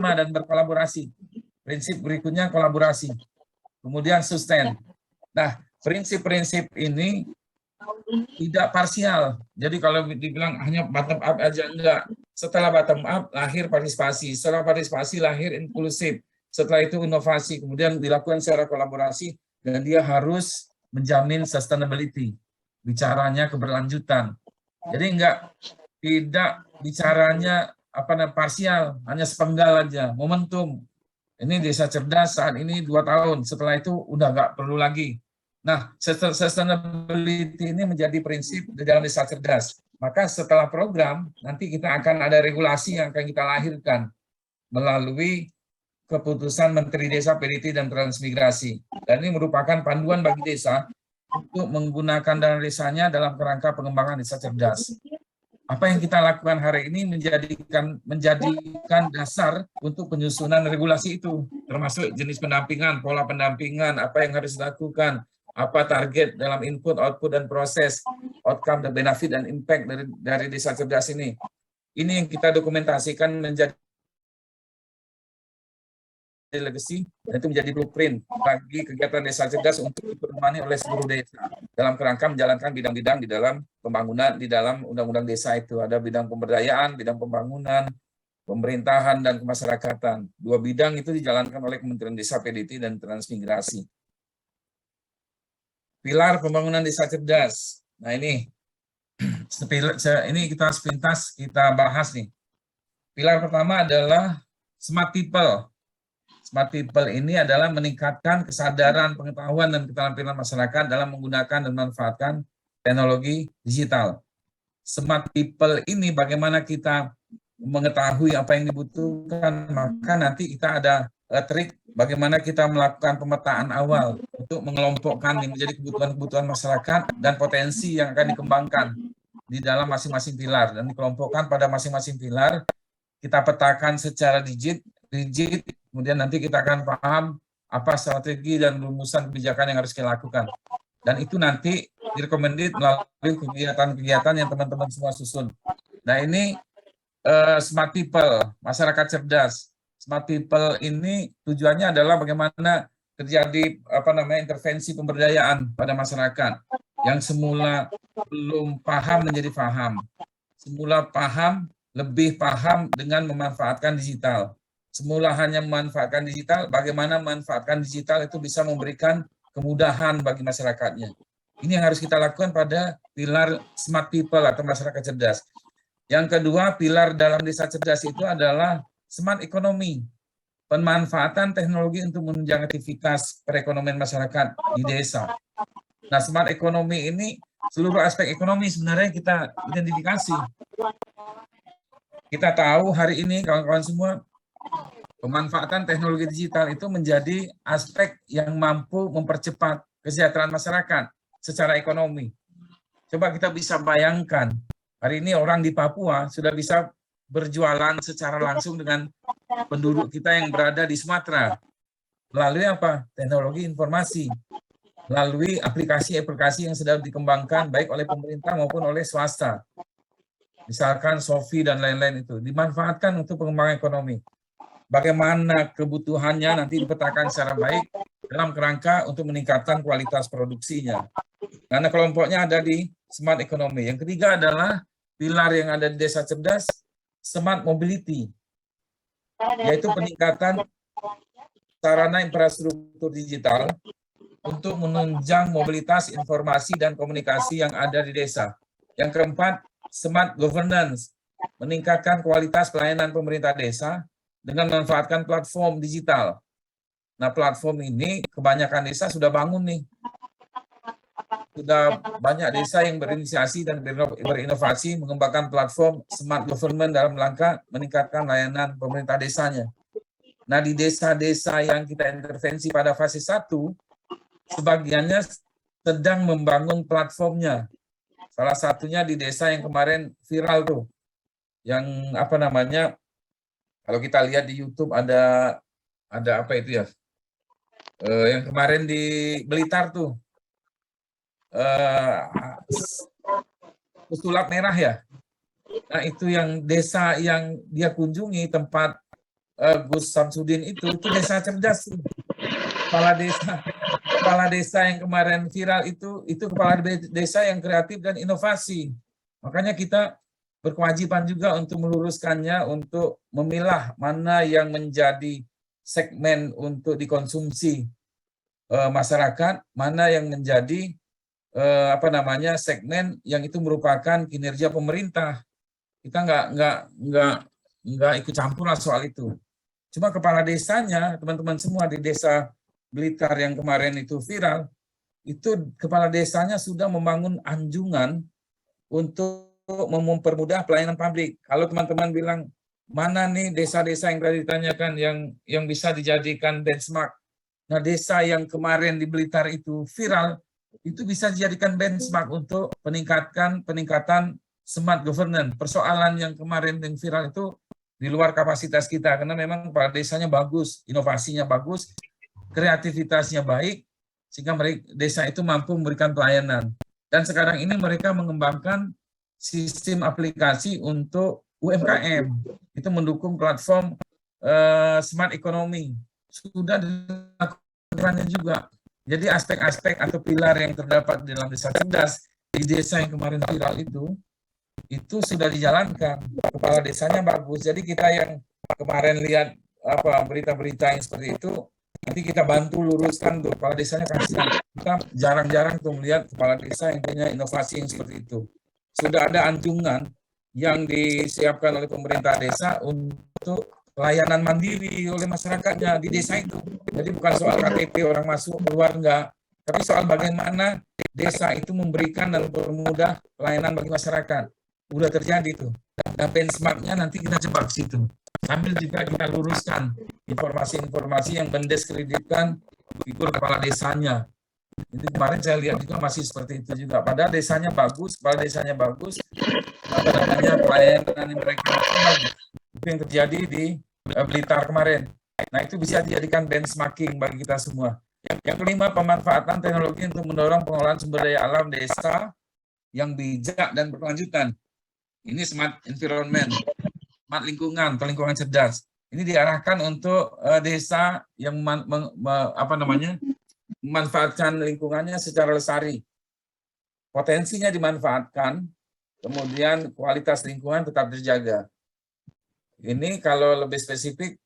dan berkolaborasi. Prinsip berikutnya kolaborasi. Kemudian sustain. Nah, prinsip-prinsip ini tidak parsial. Jadi kalau dibilang hanya bottom up aja, enggak. Setelah bottom up, lahir partisipasi. Setelah partisipasi, lahir inklusif. Setelah itu inovasi. Kemudian dilakukan secara kolaborasi, dan dia harus menjamin sustainability. Bicaranya keberlanjutan. Jadi tidak bicaranya parsial, hanya sepenggal aja, momentum. Ini desa cerdas saat ini 2 tahun, setelah itu udah nggak perlu lagi. Nah, sustainability ini menjadi prinsip di dalam desa cerdas. Maka setelah program, nanti kita akan ada regulasi yang akan kita lahirkan melalui keputusan Menteri Desa, PDT, dan Transmigrasi. Dan ini merupakan panduan bagi desa untuk menggunakan dana desanya dalam kerangka pengembangan desa cerdas. Apa yang kita lakukan hari ini menjadikan dasar untuk penyusunan regulasi itu, termasuk jenis pendampingan, pola pendampingan, apa yang harus dilakukan, apa target dalam input, output, dan proses, outcome, dan benefit, dan impact dari desa cerdas ini. Ini yang kita dokumentasikan menjadi legacy, dan itu menjadi blueprint bagi kegiatan desa cerdas untuk diperdomani oleh seluruh desa dalam kerangka menjalankan bidang-bidang di dalam pembangunan, di dalam undang-undang desa itu ada bidang pemberdayaan, bidang pembangunan, pemerintahan, dan kemasyarakatan. 2 bidang itu dijalankan oleh Kementerian Desa, PDT, dan Transmigrasi. Pilar pembangunan desa cerdas. Nah ini kita sepintas kita bahas nih. Pilar pertama adalah smart people. Smart people ini adalah meningkatkan kesadaran, pengetahuan, dan keterampilan masyarakat dalam menggunakan dan memanfaatkan teknologi digital. Smart people ini bagaimana kita mengetahui apa yang dibutuhkan, maka nanti kita ada trik bagaimana kita melakukan pemetaan awal untuk mengelompokkan menjadi kebutuhan-kebutuhan masyarakat dan potensi yang akan dikembangkan di dalam masing-masing pilar. Dan dikelompokkan pada masing-masing pilar, kita petakan secara rigid, kemudian nanti kita akan paham apa strategi dan rumusan kebijakan yang harus kita lakukan. Dan itu nanti direkomendasi melalui kegiatan-kegiatan yang teman-teman semua susun. Nah ini smart people, masyarakat cerdas. Smart people ini tujuannya adalah bagaimana terjadi intervensi pemberdayaan pada masyarakat yang semula belum paham menjadi paham. Semula paham, lebih paham dengan memanfaatkan digital. Semula hanya memanfaatkan digital, bagaimana memanfaatkan digital itu bisa memberikan kemudahan bagi masyarakatnya. Ini yang harus kita lakukan pada pilar smart people atau masyarakat cerdas. Yang kedua, pilar dalam desa cerdas itu adalah smart economy. Pemanfaatan teknologi untuk menunjang aktivitas perekonomian masyarakat di desa. Nah, smart economy ini seluruh aspek ekonomi sebenarnya kita identifikasi. Kita tahu hari ini kawan-kawan semua, pemanfaatan teknologi digital itu menjadi aspek yang mampu mempercepat kesejahteraan masyarakat secara ekonomi. Coba kita bisa bayangkan, hari ini orang di Papua sudah bisa berjualan secara langsung dengan penduduk kita yang berada di Sumatera. Melalui apa? Teknologi informasi. Melalui aplikasi-aplikasi yang sedang dikembangkan baik oleh pemerintah maupun oleh swasta. Misalkan Sofi dan lain-lain itu dimanfaatkan untuk pengembangan ekonomi. Bagaimana kebutuhannya nanti dipetakan secara baik dalam kerangka untuk meningkatkan kualitas produksinya. Karena kelompoknya ada di smart economy. Yang ketiga adalah pilar yang ada di desa cerdas, smart mobility, yaitu peningkatan sarana infrastruktur digital untuk menunjang mobilitas informasi dan komunikasi yang ada di desa. Yang keempat, smart governance, meningkatkan kualitas pelayanan pemerintah desa dengan memanfaatkan platform digital. Nah, platform ini kebanyakan desa sudah bangun nih. Sudah banyak desa yang berinisiasi dan berinovasi mengembangkan platform smart government dalam rangka meningkatkan layanan pemerintah desanya. Nah, di desa-desa yang kita intervensi pada fase 1, sebagiannya sedang membangun platformnya. Salah satunya di desa yang kemarin viral tuh, yang kalau kita lihat di YouTube ada apa itu ya? Yang kemarin di Blitar tuh, Pesulap Merah ya. Nah itu yang desa yang dia kunjungi, tempat Gus Samsudin itu desa cerdas. Kepala desa yang kemarin viral itu kepala desa yang kreatif dan inovasi. Makanya kita berkewajiban juga untuk meluruskannya, untuk memilah mana yang menjadi segmen untuk dikonsumsi masyarakat, mana yang menjadi segmen yang itu merupakan kinerja pemerintah. Kita nggak ikut campur lah soal itu. Cuma kepala desanya, teman-teman semua di desa Blitar yang kemarin itu viral, itu kepala desanya sudah membangun anjungan untuk mempermudah pelayanan publik. Kalau teman-teman bilang, mana nih desa-desa yang tadi ditanyakan yang bisa dijadikan benchmark. Nah, desa yang kemarin di Blitar itu viral, itu bisa dijadikan benchmark untuk peningkatan smart governance. Persoalan yang kemarin yang viral itu di luar kapasitas kita, karena memang kepala desanya bagus, inovasinya bagus, kreativitasnya baik, sehingga desa itu mampu memberikan pelayanan. Dan sekarang ini mereka mengembangkan sistem aplikasi untuk UMKM, itu mendukung platform smart economy. Sudah dilakukannya juga. Jadi aspek-aspek atau pilar yang terdapat di dalam desa cerdas, di desa yang kemarin viral itu sudah dijalankan. Kepala desanya bagus. Jadi kita yang kemarin lihat berita-berita yang seperti itu, nanti kita bantu luruskan tuh kepala desanya, kasihan. Kita jarang-jarang tuh melihat kepala desa yang punya inovasi yang seperti itu. Sudah ada anjungan yang disiapkan oleh pemerintah desa untuk pelayanan mandiri oleh masyarakatnya di desa itu. Jadi bukan soal KTP orang masuk keluar, enggak, tapi soal bagaimana desa itu memberikan dan mempermudah pelayanan bagi masyarakat. Udah terjadi tuh. Dan benchmarknya nanti kita coba ke situ. Sambil juga kita luruskan informasi-informasi yang mendiskreditkan figur kepala desanya. Itu kemarin saya lihat juga masih seperti itu juga. Padahal desanya bagus, kepala desanya bagus, pelayanan mereka bagus. Itu yang terjadi di Blitar kemarin. Nah, itu bisa dijadikan benchmarking bagi kita semua. Yang kelima, pemanfaatan teknologi untuk mendorong pengelolaan sumber daya alam desa yang bijak dan berkelanjutan. Ini smart environment, smart lingkungan atau lingkungan cerdas. Ini diarahkan untuk desa yang memanfaatkan lingkungannya secara lestari. Potensinya dimanfaatkan, kemudian kualitas lingkungan tetap terjaga. Ini kalau lebih spesifik,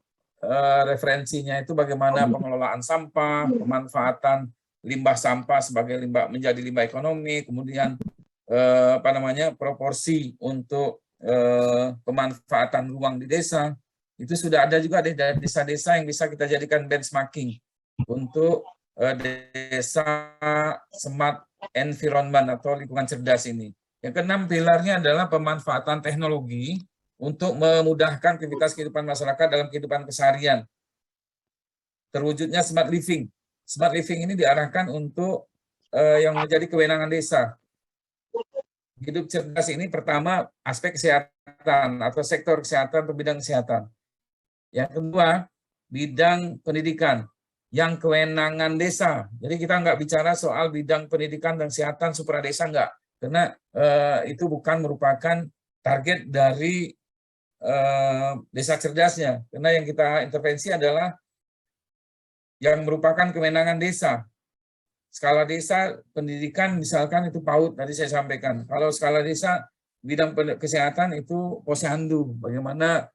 referensinya itu bagaimana pengelolaan sampah, pemanfaatan limbah sampah sebagai menjadi limbah ekonomi, kemudian proporsi untuk pemanfaatan ruang di desa. Itu sudah ada juga dari desa-desa yang bisa kita jadikan benchmarking untuk desa smart environment atau lingkungan cerdas ini. Yang keenam pilarnya adalah pemanfaatan teknologi untuk memudahkan aktivitas kehidupan masyarakat dalam kehidupan keseharian. Terwujudnya smart living. Smart living ini diarahkan untuk yang menjadi kewenangan desa. Hidup cerdas ini pertama aspek kesehatan atau sektor kesehatan atau bidang kesehatan. Yang kedua, bidang pendidikan yang kewenangan desa. Jadi kita nggak bicara soal bidang pendidikan dan kesehatan supradesa, nggak. Karena itu bukan merupakan target dari desa cerdasnya. Karena yang kita intervensi adalah yang merupakan kewenangan desa. Skala desa pendidikan misalkan itu PAUD, tadi saya sampaikan. Kalau skala desa bidang kesehatan itu posyandu, bagaimana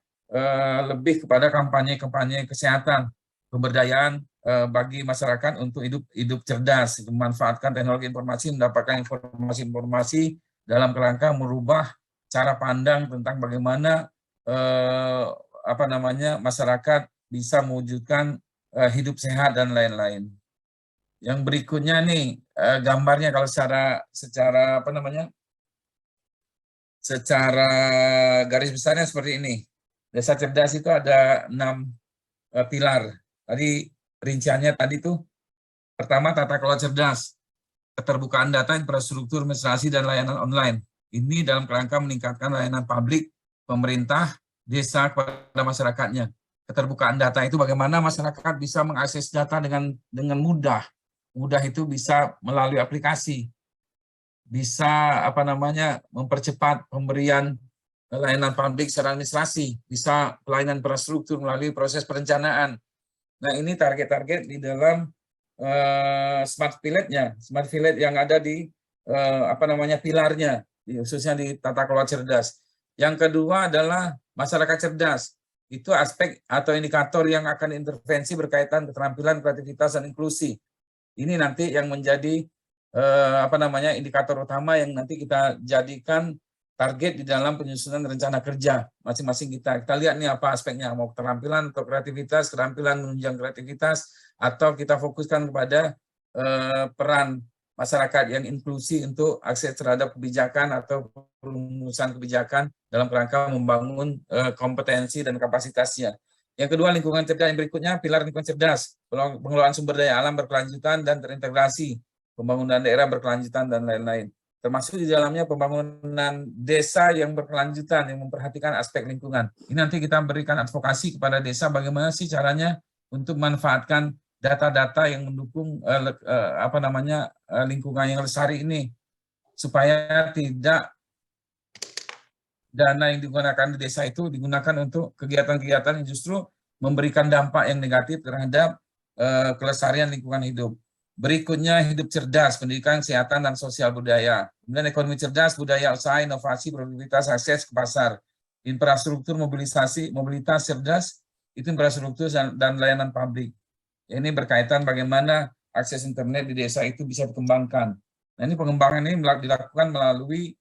lebih kepada kampanye kesehatan, pemberdayaan bagi masyarakat untuk hidup cerdas, memanfaatkan teknologi informasi, mendapatkan informasi-informasi dalam kerangka merubah cara pandang tentang bagaimana masyarakat bisa mewujudkan hidup sehat dan lain-lain. Yang berikutnya nih gambarnya kalau secara garis besarnya seperti ini. Desa cerdas itu ada 6 pilar. Tadi rinciannya tadi tuh pertama tata kelola cerdas, keterbukaan data, infrastruktur, administrasi dan layanan online. Ini dalam kerangka meningkatkan layanan publik pemerintah desa kepada masyarakatnya. Keterbukaan data itu bagaimana masyarakat bisa mengakses data dengan mudah. Mudah itu bisa melalui aplikasi, bisa mempercepat pemberian layanan publik secara administrasi, bisa pelayanan infrastruktur melalui proses perencanaan. Nah, ini target-target di dalam smart village-nya, smart village yang ada di pilarnya, khususnya di tata kelola cerdas. Yang kedua adalah masyarakat cerdas. Itu aspek atau indikator yang akan intervensi berkaitan keterampilan, kreativitas, dan inklusi. Ini nanti yang menjadi indikator utama yang nanti kita jadikan target di dalam penyusunan rencana kerja masing-masing kita. Kita lihat nih apa aspeknya, mau keterampilan atau kreativitas, keterampilan menunjang kreativitas, atau kita fokuskan kepada peran masyarakat yang inklusi untuk akses terhadap kebijakan atau perumusan kebijakan dalam kerangka membangun kompetensi dan kapasitasnya. Yang kedua, lingkungan cerdas. Yang berikutnya, pilar lingkungan cerdas, pengelolaan sumber daya alam berkelanjutan dan terintegrasi, pembangunan daerah berkelanjutan, dan lain-lain. Termasuk di dalamnya pembangunan desa yang berkelanjutan, yang memperhatikan aspek lingkungan. Ini nanti kita berikan advokasi kepada desa, bagaimana sih caranya untuk memanfaatkan data-data yang mendukung lingkungan yang lestari ini, supaya tidak dana yang digunakan di desa itu digunakan untuk kegiatan-kegiatan yang justru memberikan dampak yang negatif terhadap kelestarian lingkungan hidup. Berikutnya, hidup cerdas, pendidikan, kesehatan, dan sosial budaya. Kemudian ekonomi cerdas, budaya, usaha, inovasi, produktivitas, akses ke pasar. Infrastruktur, mobilitas cerdas, itu infrastruktur dan layanan publik. Ini berkaitan bagaimana akses internet di desa itu bisa dikembangkan. Nah, ini pengembangan ini dilakukan melalui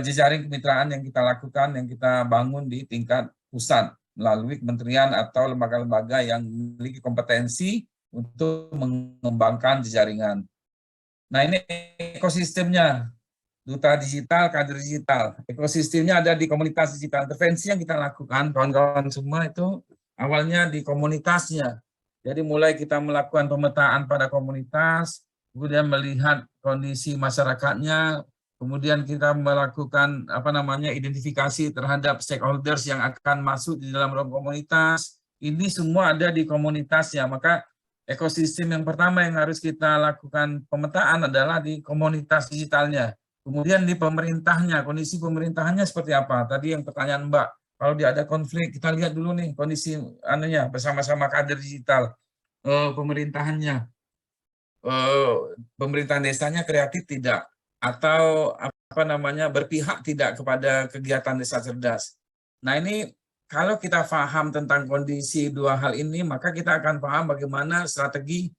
jejaring kemitraan yang kita lakukan, yang kita bangun di tingkat pusat, melalui kementerian atau lembaga-lembaga yang memiliki kompetensi untuk mengembangkan jejaringan. Nah, ini ekosistemnya, duta digital, kader digital. Ekosistemnya ada di komunitas digital. Intervensi yang kita lakukan, kawan-kawan semua itu awalnya di komunitasnya. Jadi mulai kita melakukan pemetaan pada komunitas, kemudian melihat kondisi masyarakatnya, kemudian kita melakukan identifikasi terhadap stakeholders yang akan masuk di dalam komunitas. Ini semua ada di komunitasnya. Maka ekosistem yang pertama yang harus kita lakukan pemetaan adalah di komunitas digitalnya. Kemudian di pemerintahnya, kondisi pemerintahannya seperti apa? Tadi yang pertanyaan Mbak, kalau dia ada konflik, kita lihat dulu nih kondisi bersama-sama kader digital, pemerintahannya, pemerintahan desanya kreatif tidak, atau berpihak tidak kepada kegiatan desa cerdas. Nah, ini kalau kita paham tentang kondisi dua hal ini, maka kita akan paham bagaimana strategi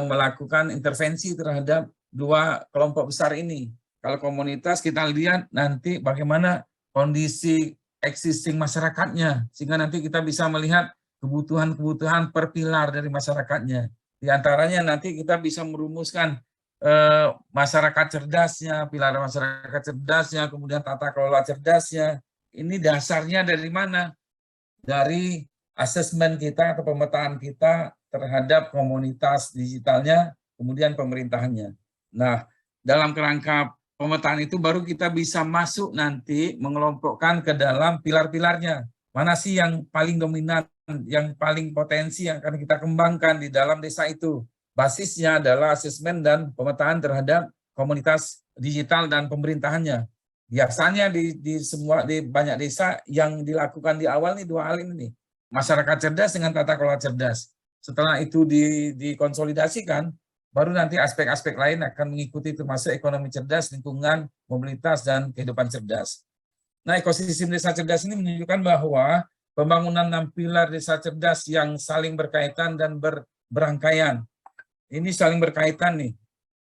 melakukan intervensi terhadap dua kelompok besar ini. Kalau komunitas, kita lihat nanti bagaimana kondisi existing masyarakatnya, sehingga nanti kita bisa melihat kebutuhan-kebutuhan per pilar dari masyarakatnya. Di antaranya nanti kita bisa merumuskan masyarakat cerdasnya, pilar masyarakat cerdasnya, kemudian tata kelola cerdasnya. Ini dasarnya dari mana? Dari asesmen kita atau pemetaan kita terhadap komunitas digitalnya, kemudian pemerintahannya. Nah, dalam kerangka pemetaan itu baru kita bisa masuk nanti mengelompokkan ke dalam pilar-pilarnya. Mana sih yang paling dominan, yang paling potensi yang akan kita kembangkan di dalam desa itu. Basisnya adalah asesmen dan pemetaan terhadap komunitas digital dan pemerintahannya. Biasanya di banyak desa yang dilakukan di awal nih dua hal ini nih. Masyarakat cerdas dengan tata kelola cerdas. Setelah itu dikonsolidasikan, baru nanti aspek-aspek lain akan mengikuti, termasuk ekonomi cerdas, lingkungan, mobilitas, dan kehidupan cerdas. Nah, ekosistem desa cerdas ini menunjukkan bahwa pembangunan 6 pilar desa cerdas yang saling berkaitan dan berangkaian. Ini saling berkaitan nih.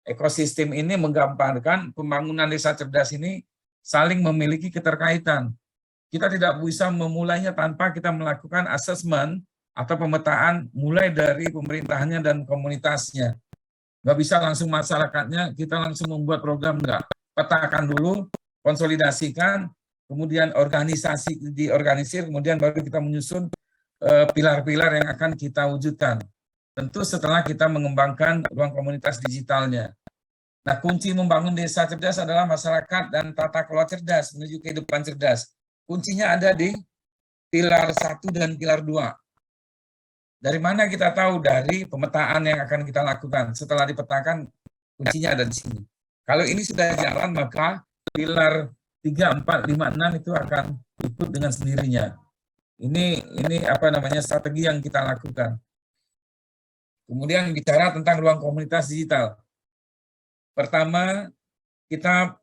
Ekosistem ini menggambarkan pembangunan desa cerdas ini saling memiliki keterkaitan. Kita tidak bisa memulainya tanpa kita melakukan asesmen atau pemetaan mulai dari pemerintahannya dan komunitasnya. Nggak bisa langsung masyarakatnya, kita langsung membuat program, enggak. Petakan dulu, konsolidasikan, kemudian diorganisir, kemudian baru kita menyusun pilar-pilar yang akan kita wujudkan. Tentu setelah kita mengembangkan ruang komunitas digitalnya. Nah, kunci membangun desa cerdas adalah masyarakat dan tata kelola cerdas menuju kehidupan cerdas. Kuncinya ada di pilar 1 dan pilar 2. Dari mana kita tahu? Dari pemetaan yang akan kita lakukan. Setelah dipetakan, kuncinya ada di sini. Kalau ini sudah jalan, maka pilar 3, 4, 5, 6 itu akan ikut dengan sendirinya. Ini apa namanya strategi yang kita lakukan. Kemudian bicara tentang ruang komunitas digital. Pertama, kita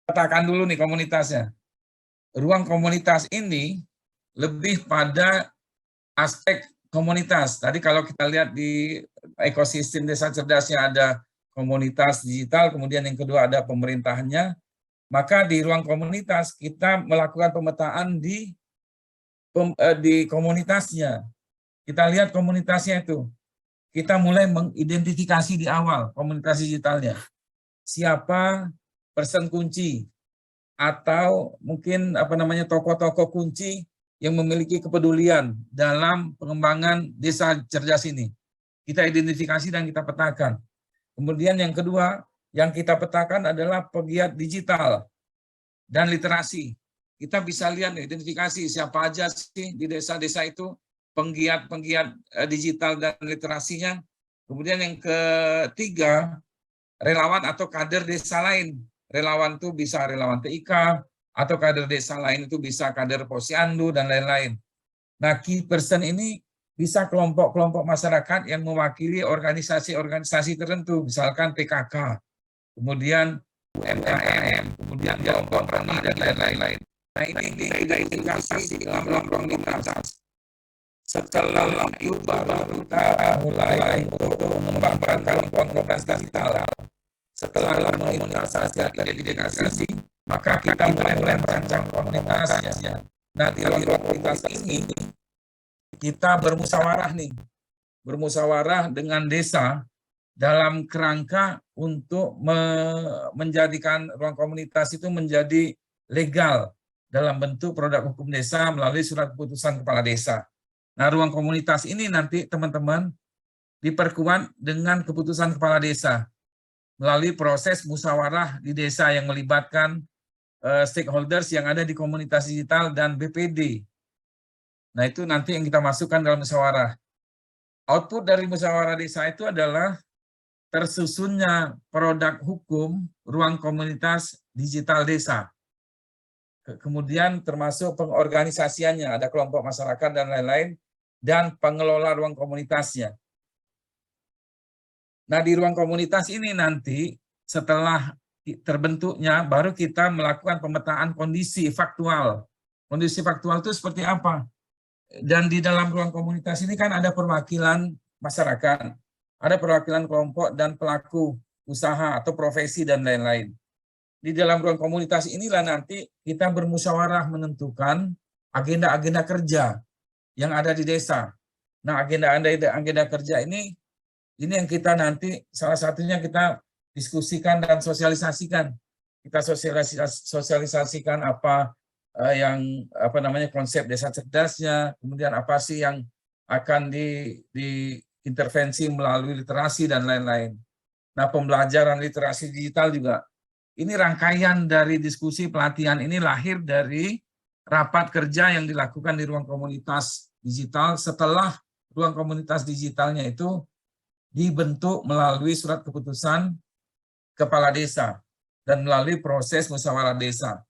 petakan dulu nih komunitasnya. Ruang komunitas ini lebih pada aspek komunitas. Tadi kalau kita lihat di ekosistem desa cerdasnya ada komunitas digital, kemudian yang kedua ada pemerintahnya, maka di ruang komunitas kita melakukan pemetaan di komunitasnya. Kita lihat komunitasnya itu. Kita mulai mengidentifikasi di awal komunitas digitalnya. Siapa person kunci atau mungkin apa namanya tokoh-tokoh kunci yang memiliki kepedulian dalam pengembangan desa cerdas ini. Kita identifikasi dan kita petakan. Kemudian yang kedua, yang kita petakan adalah pegiat digital dan literasi. Kita bisa lihat identifikasi siapa aja sih di desa-desa itu penggiat-penggiat digital dan literasinya. Kemudian yang ketiga, relawan atau kader desa lain. Relawan itu bisa relawan TIK, atau kader desa lain itu bisa kader posyandu dan lain-lain. Nah, key person ini bisa kelompok-kelompok masyarakat yang mewakili organisasi-organisasi tertentu, misalkan PKK, kemudian UMKM, kemudian kelompok tani dan lain-lain. Nah, ini diidentifikasi dalam komunitas. Setelah itu baru kita mulai untuk mengembangkan komunitas digital. Setelah identifikasi, maka kita mulai merancang komunitasnya. Nah, di komunitas ini kita bermusyawarah nih, bermusyawarah dengan desa dalam kerangka untuk menjadikan ruang komunitas itu menjadi legal dalam bentuk produk hukum desa melalui surat keputusan kepala desa. Nah, ruang komunitas ini nanti teman-teman diperkuat dengan keputusan kepala desa melalui proses musyawarah di desa yang melibatkan stakeholders yang ada di komunitas digital dan BPD. Nah, itu nanti yang kita masukkan dalam musyawarah. Output dari musyawarah desa itu adalah tersusunnya produk hukum ruang komunitas digital desa. Kemudian termasuk pengorganisasiannya, ada kelompok masyarakat dan lain-lain, dan pengelola ruang komunitasnya. Nah, di ruang komunitas ini nanti setelah terbentuknya, baru kita melakukan pemetaan kondisi faktual. Kondisi faktual itu seperti apa? Dan di dalam ruang komunitas ini kan ada perwakilan masyarakat, ada perwakilan kelompok dan pelaku usaha atau profesi dan lain-lain. Di dalam ruang komunitas inilah nanti kita bermusyawarah menentukan agenda-agenda kerja yang ada di desa. Nah, agenda kerja ini yang kita nanti salah satunya kita diskusikan dan sosialisasikan. Kita sosialisasikan apa yang konsep desa cerdasnya, kemudian apa sih yang akan diintervensi melalui literasi dan lain-lain. Nah, pembelajaran literasi digital juga. Ini rangkaian dari diskusi pelatihan ini lahir dari rapat kerja yang dilakukan di ruang komunitas digital setelah ruang komunitas digitalnya itu dibentuk melalui surat keputusan kepala desa dan melalui proses musyawarah desa.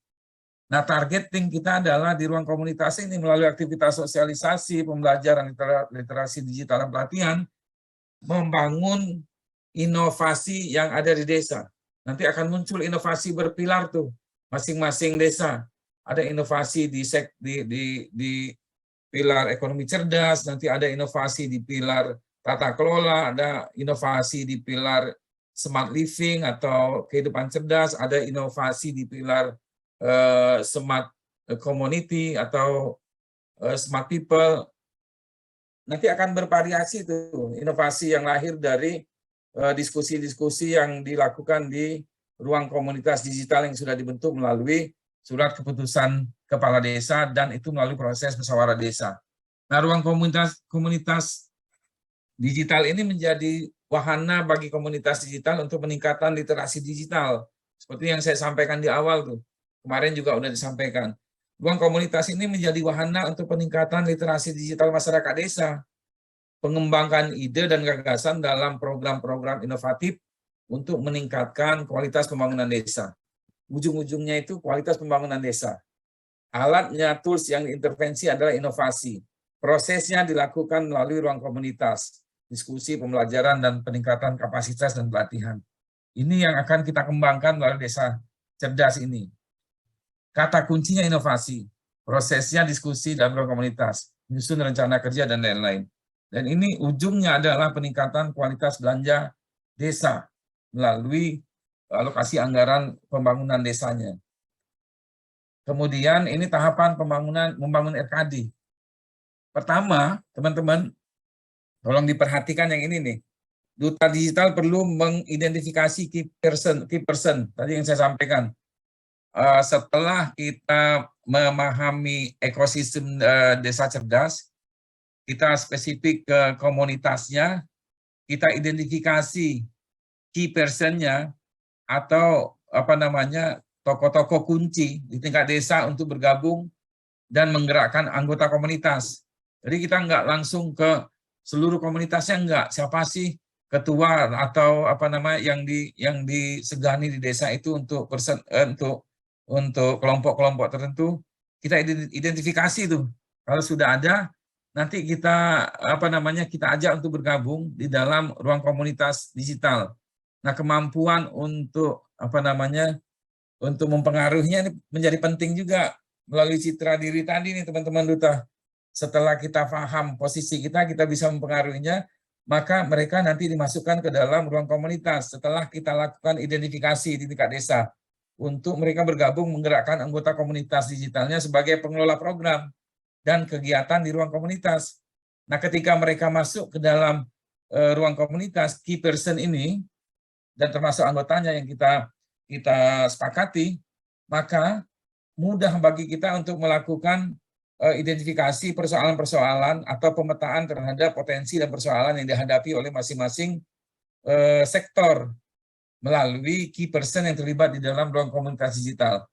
Nah, targeting kita adalah di ruang komunitas ini melalui aktivitas sosialisasi, pembelajaran literasi digital dan pelatihan, membangun inovasi yang ada di desa. Nanti akan muncul inovasi berpilar tuh, masing-masing desa. Ada inovasi di pilar ekonomi cerdas, nanti ada inovasi di pilar tata kelola, ada inovasi di pilar smart living atau kehidupan cerdas, ada inovasi di pilar smart community atau smart people. Nanti akan bervariasi tuh inovasi yang lahir dari diskusi-diskusi yang dilakukan di ruang komunitas digital yang sudah dibentuk melalui surat keputusan kepala desa dan itu melalui proses musyawarah desa. Nah, ruang komunitas digital ini menjadi wahana bagi komunitas digital untuk peningkatan literasi digital. Seperti yang saya sampaikan di awal tuh. Kemarin juga sudah disampaikan. Ruang komunitas ini menjadi wahana untuk peningkatan literasi digital masyarakat desa. Mengembangkan ide dan gagasan dalam program-program inovatif untuk meningkatkan kualitas pembangunan desa. Ujung-ujungnya itu kualitas pembangunan desa. Alatnya, tools yang diintervensi adalah inovasi. Prosesnya dilakukan melalui ruang komunitas, diskusi, pembelajaran, dan peningkatan kapasitas dan pelatihan. Ini yang akan kita kembangkan melalui desa cerdas ini. Kata kuncinya inovasi, prosesnya diskusi dan ruang komunitas, menyusun rencana kerja, dan lain-lain. Dan ini ujungnya adalah peningkatan kualitas belanja desa melalui alokasi anggaran pembangunan desanya. Kemudian ini tahapan membangun RKD. Pertama, teman-teman, tolong diperhatikan yang ini nih. Duta digital perlu mengidentifikasi key person, tadi yang saya sampaikan. Setelah kita memahami ekosistem desa cerdas, kita spesifik ke komunitasnya, kita identifikasi key person-nya atau tokoh-tokoh kunci di tingkat desa untuk bergabung dan menggerakkan anggota komunitas. Jadi kita nggak langsung ke seluruh komunitasnya, enggak. Siapa sih ketua atau yang disegani di desa itu untuk kelompok-kelompok tertentu, kita identifikasi tuh. Kalau sudah ada, nanti kita kita ajak untuk bergabung di dalam ruang komunitas digital. Nah, kemampuan untuk untuk mempengaruhinya ini menjadi penting juga melalui citra diri tadi nih teman-teman duta. Setelah kita paham posisi kita bisa mempengaruhinya, maka mereka nanti dimasukkan ke dalam ruang komunitas setelah kita lakukan identifikasi di tingkat desa untuk mereka bergabung menggerakkan anggota komunitas digitalnya sebagai pengelola program dan kegiatan di ruang komunitas. Nah, ketika mereka masuk ke dalam ruang komunitas, key person ini dan termasuk anggotanya yang kita sepakati, maka mudah bagi kita untuk melakukan identifikasi persoalan-persoalan atau pemetaan terhadap potensi dan persoalan yang dihadapi oleh masing-masing sektor melalui key person yang terlibat di dalam ruang komunitas digital.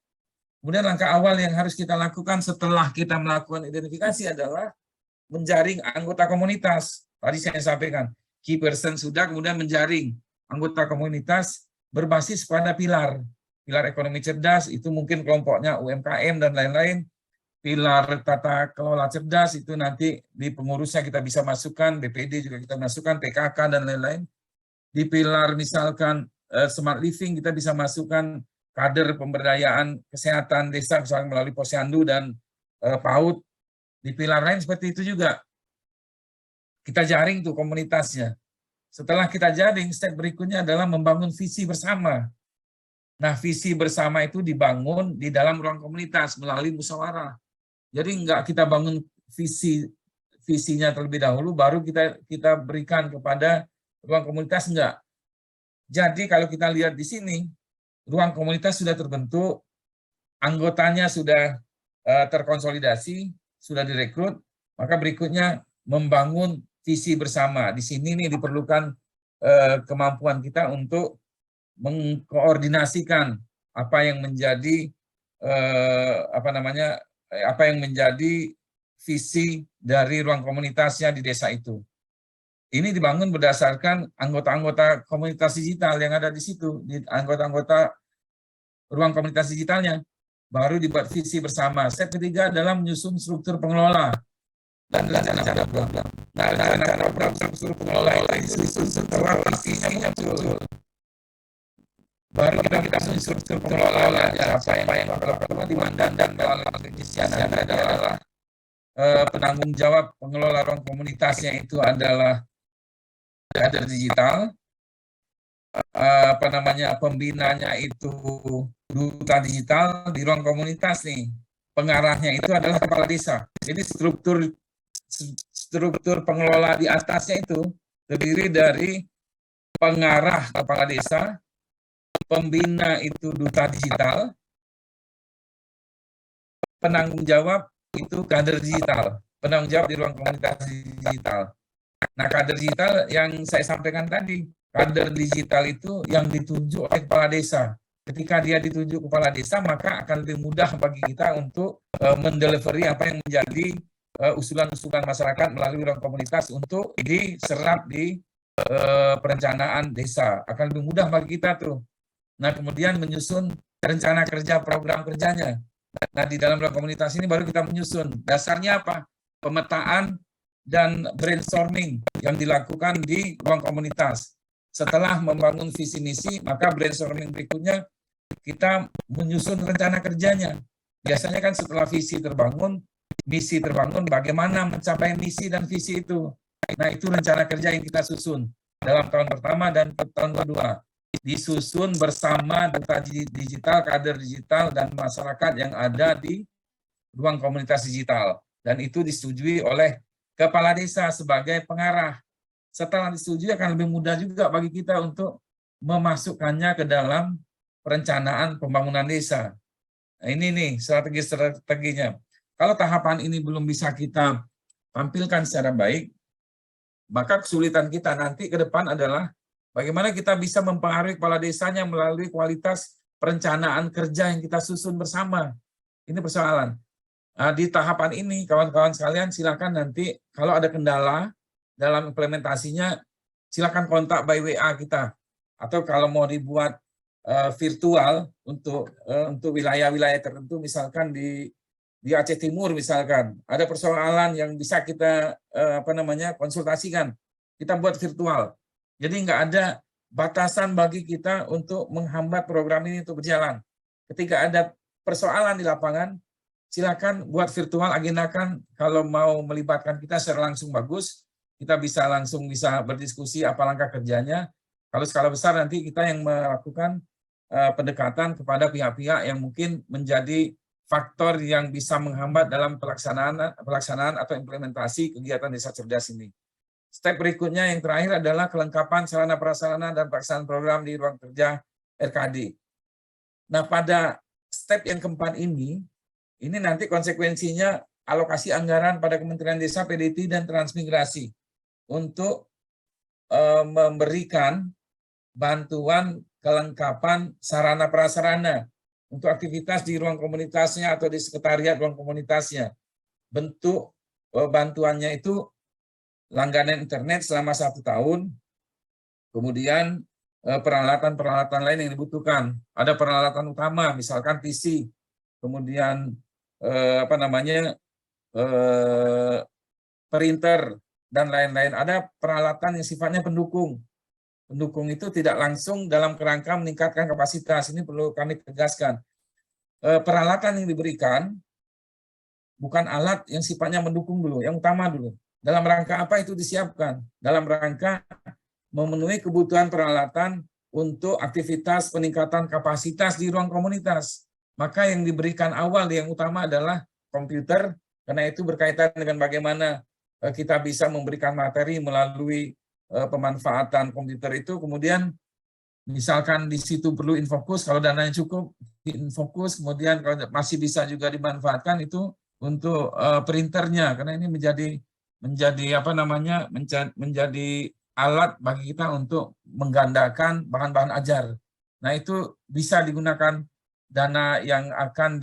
Kemudian langkah awal yang harus kita lakukan setelah kita melakukan identifikasi adalah menjaring anggota komunitas. Tadi saya sampaikan, key person sudah, kemudian menjaring anggota komunitas berbasis pada pilar ekonomi cerdas, itu mungkin kelompoknya UMKM dan lain-lain. Pilar tata kelola cerdas itu nanti di pengurusnya kita bisa masukkan, BPD juga kita masukkan, PKK dan lain-lain. Di pilar misalkan smart living kita bisa masukkan kader pemberdayaan kesehatan desa misalnya melalui posyandu dan PAUD. Di pilar lain seperti itu juga. Kita jaring tuh komunitasnya. Setelah kita jaring, step berikutnya adalah membangun visi bersama. Nah, visi bersama itu dibangun di dalam ruang komunitas melalui musyawarah. Jadi enggak kita bangun visinya terlebih dahulu, baru kita berikan kepada ruang komunitas, enggak. Jadi kalau kita lihat di sini, ruang komunitas sudah terbentuk, anggotanya sudah terkonsolidasi, sudah direkrut, maka berikutnya membangun visi bersama. Di sini nih diperlukan kemampuan kita untuk mengkoordinasikan apa yang menjadi visi dari ruang komunitasnya di desa itu. Ini dibangun berdasarkan anggota-anggota komunitas digital yang ada di situ, di anggota-anggota ruang komunitas digitalnya. Baru dibuat visi bersama. Step ketiga adalah menyusun struktur pengelola dan rencana program. Nah, rencana program struktur pengelola ini disusun setelah visinya muncul. Baru kita menyusun struktur pengelola apa yang perlu dimandang dan dalam rinciannya adalah penanggung jawab pengelola ruang komunitasnya itu adalah kader digital, pembinanya itu duta digital di ruang komunitas nih. Pengarahnya itu adalah kepala desa. Jadi struktur pengelola di atasnya itu terdiri dari pengarah kepala desa, pembina itu duta digital, penanggung jawab itu kader digital, penanggung jawab di ruang komunitas digital. Nah, kader digital yang saya sampaikan tadi, kader digital itu yang ditunjuk oleh kepala desa. Ketika dia ditunjuk kepala desa, maka akan lebih mudah bagi kita untuk mendelivery apa yang menjadi usulan-usulan masyarakat melalui ruang komunitas untuk diserap di perencanaan desa. Akan lebih mudah bagi kita tuh. Nah, kemudian menyusun rencana kerja, program kerjanya. Nah, di dalam ruang komunitas ini baru kita menyusun. Dasarnya apa? Pemetaan dan brainstorming yang dilakukan di ruang komunitas. Setelah membangun visi misi, maka brainstorming berikutnya kita menyusun rencana kerjanya. Biasanya kan setelah visi terbangun, misi terbangun, bagaimana mencapai misi dan visi itu. Nah, itu rencana kerja yang kita susun dalam tahun pertama dan tahun kedua. Disusun bersama duta digital, kader digital, dan masyarakat yang ada di ruang komunitas digital. Dan itu disetujui oleh kepala desa sebagai pengarah. Setelah disetujui akan lebih mudah juga bagi kita untuk memasukkannya ke dalam perencanaan pembangunan desa. Nah, ini nih strategi-strateginya. Kalau tahapan ini belum bisa kita tampilkan secara baik, maka kesulitan kita nanti ke depan adalah bagaimana kita bisa mempengaruhi kepala desanya melalui kualitas perencanaan kerja yang kita susun bersama. Ini persoalan. Nah, di tahapan ini, kawan-kawan sekalian, silakan nanti kalau ada kendala dalam implementasinya, silakan kontak by WA kita. Atau kalau mau dibuat virtual untuk wilayah-wilayah tertentu, misalkan di Aceh Timur misalkan, ada persoalan yang bisa kita konsultasikan, kita buat virtual. Jadi nggak ada batasan bagi kita untuk menghambat program ini untuk berjalan. Ketika ada persoalan di lapangan, silakan buat virtual, agendakan. Kalau mau melibatkan kita secara langsung bagus, kita bisa langsung berdiskusi apa langkah kerjanya. Kalau skala besar nanti kita yang melakukan pendekatan kepada pihak-pihak yang mungkin menjadi faktor yang bisa menghambat dalam pelaksanaan atau implementasi kegiatan desa cerdas ini. Step berikutnya yang terakhir adalah kelengkapan sarana prasarana dan pelaksanaan program di ruang kerja RKD. Nah, pada step yang keempat ini nanti konsekuensinya alokasi anggaran pada Kementerian Desa, PDT, dan Transmigrasi untuk memberikan bantuan kelengkapan sarana prasarana untuk aktivitas di ruang komunitasnya atau di sekretariat ruang komunitasnya. Bentuk bantuannya itu langganan internet selama 1 tahun, kemudian peralatan-peralatan lain yang dibutuhkan. Ada peralatan utama, misalkan PC, kemudian printer, dan lain-lain. Ada peralatan yang sifatnya pendukung. Pendukung itu tidak langsung dalam kerangka meningkatkan kapasitas. Ini perlu kami tegaskan. Peralatan yang diberikan bukan alat yang sifatnya mendukung dulu, yang utama dulu. Dalam rangka apa itu disiapkan? Dalam rangka memenuhi kebutuhan peralatan untuk aktivitas peningkatan kapasitas di ruang komunitas. Maka yang diberikan awal yang utama adalah komputer, karena itu berkaitan dengan bagaimana kita bisa memberikan materi melalui pemanfaatan komputer itu. Kemudian misalkan di situ perlu infocus, kalau dananya cukup infocus, kemudian kalau masih bisa juga dimanfaatkan itu untuk printernya, karena ini menjadi alat bagi kita untuk menggandakan bahan-bahan ajar. Nah, itu bisa digunakan dana yang akan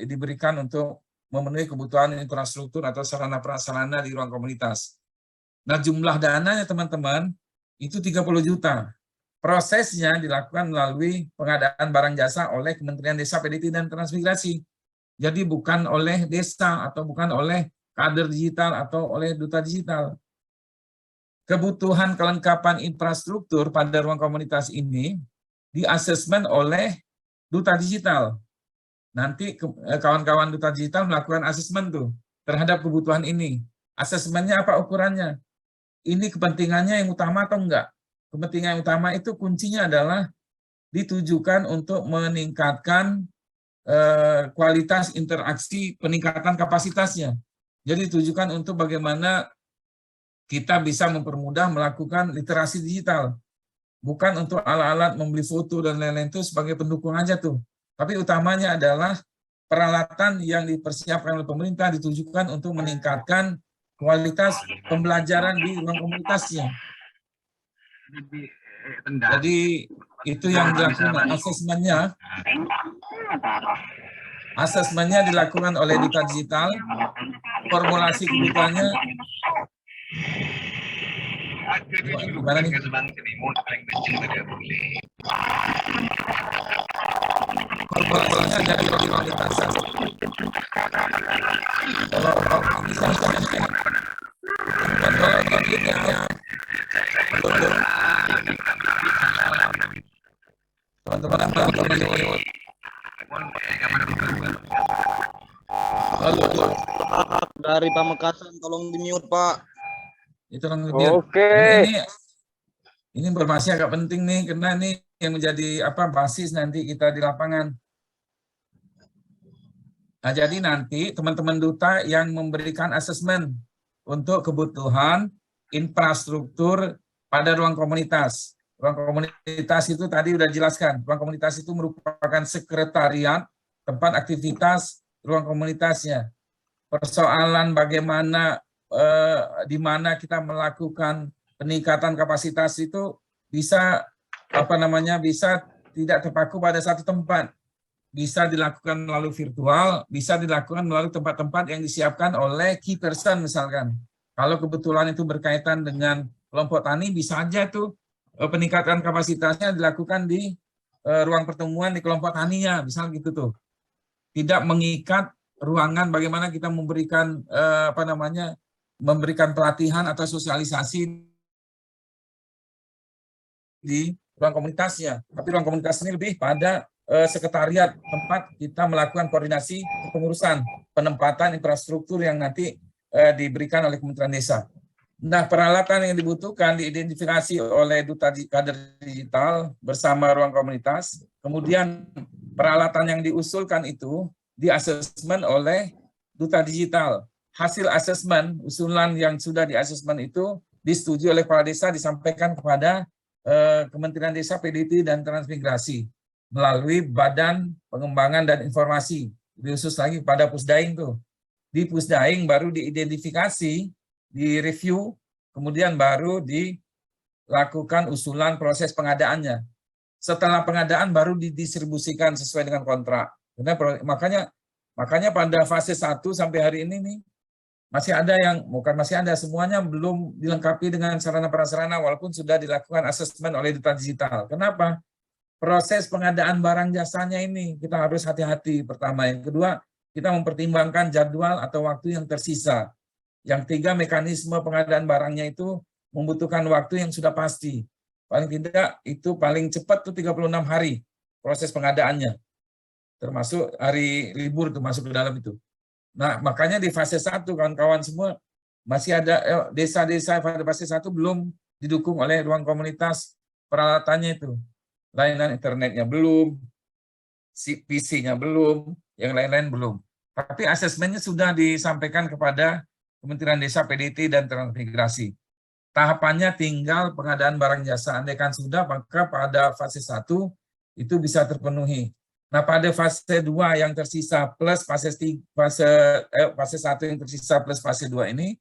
diberikan untuk memenuhi kebutuhan infrastruktur atau sarana prasarana di ruang komunitas. Nah, jumlah dananya teman-teman itu 30 juta. Prosesnya dilakukan melalui pengadaan barang jasa oleh Kementerian Desa, PDT, dan Transmigrasi. Jadi bukan oleh desa atau bukan oleh kader digital atau oleh duta digital. Kebutuhan kelengkapan infrastruktur pada ruang komunitas ini diasesmen oleh duta digital. Nanti kawan-kawan duta digital melakukan asesmen tuh terhadap kebutuhan ini. Asesmennya apa ukurannya? Ini kepentingannya yang utama atau enggak? Kepentingan yang utama itu kuncinya adalah ditujukan untuk meningkatkan kualitas interaksi, peningkatan kapasitasnya. Jadi ditujukan untuk bagaimana kita bisa mempermudah melakukan literasi digital. Bukan untuk alat-alat membeli foto dan lain-lain itu sebagai pendukung aja tuh. Tapi utamanya adalah peralatan yang dipersiapkan oleh pemerintah ditujukan untuk meningkatkan kualitas pembelajaran di ruang komunitasnya. Jadi itu yang dilakukan asesmennya dilakukan oleh duta digital, formulasi kebutuhannya gimana nih? formulasinya ada di komunitas. Kalau bisa teman-teman dari Pamekasan, tolong di mute Pak. itu Oke. ini informasi agak penting nih karena ini yang menjadi basis nanti kita di lapangan. Nah, jadi nanti teman-teman duta yang memberikan asesmen untuk kebutuhan infrastruktur pada ruang komunitas. Ruang komunitas itu tadi sudah dijelaskan. Ruang komunitas itu merupakan sekretariat tempat aktivitas ruang komunitasnya. Persoalan bagaimana di mana kita melakukan peningkatan kapasitas itu bisa bisa tidak terpaku pada satu tempat. Bisa dilakukan melalui virtual, bisa dilakukan melalui tempat-tempat yang disiapkan oleh key person misalkan. Kalau kebetulan itu berkaitan dengan kelompok tani, bisa aja tuh peningkatan kapasitasnya dilakukan di ruang pertemuan di kelompok taninya, misalnya gitu tuh. Tidak mengikat ruangan bagaimana kita memberikan memberikan pelatihan atau sosialisasi di ruang komunitasnya. Tapi ruang komunitas ini lebih pada sekretariat tempat kita melakukan koordinasi pengurusan penempatan infrastruktur yang nanti diberikan oleh Kementerian Desa. Nah, peralatan yang dibutuhkan diidentifikasi oleh Duta Kader Digital bersama ruang komunitas. Kemudian peralatan yang diusulkan itu di-asesmen oleh Duta Digital. Hasil asesmen, usulan yang sudah di-asesmen itu disetujui oleh kepala desa, disampaikan kepada Kementerian Desa, PDT, dan Transmigrasi melalui Badan Pengembangan dan Informasi, khusus lagi pada Pusdaing tuh. Di Pusdaing baru diidentifikasi, direview, kemudian baru dilakukan usulan proses pengadaannya. Setelah pengadaan baru didistribusikan sesuai dengan kontrak. Makanya pada fase 1 sampai hari ini nih masih ada yang semuanya belum dilengkapi dengan sarana prasarana walaupun sudah dilakukan asesmen oleh Duta Digital. Kenapa? Proses pengadaan barang jasanya ini kita harus hati-hati pertama. Yang kedua, kita mempertimbangkan jadwal atau waktu yang tersisa. Yang tiga, mekanisme pengadaan barangnya itu membutuhkan waktu yang sudah pasti. Paling tidak itu paling cepat tuh 36 hari proses pengadaannya. Termasuk hari libur itu masuk ke dalam itu. Nah, makanya di fase 1 kawan-kawan semua masih ada desa-desa pada fase 1 belum didukung oleh ruang komunitas peralatannya itu. Layanan internetnya belum, PC-nya belum, yang lain-lain belum. Tapi asesmennya sudah disampaikan kepada Kementerian Desa, PDT, dan Transmigrasi. Tahapannya tinggal pengadaan barang jasa. Andaikan sudah, maka pada fase 1 itu bisa terpenuhi. Nah, pada fase 2 yang tersisa plus fase 1 yang tersisa plus fase 2 ini,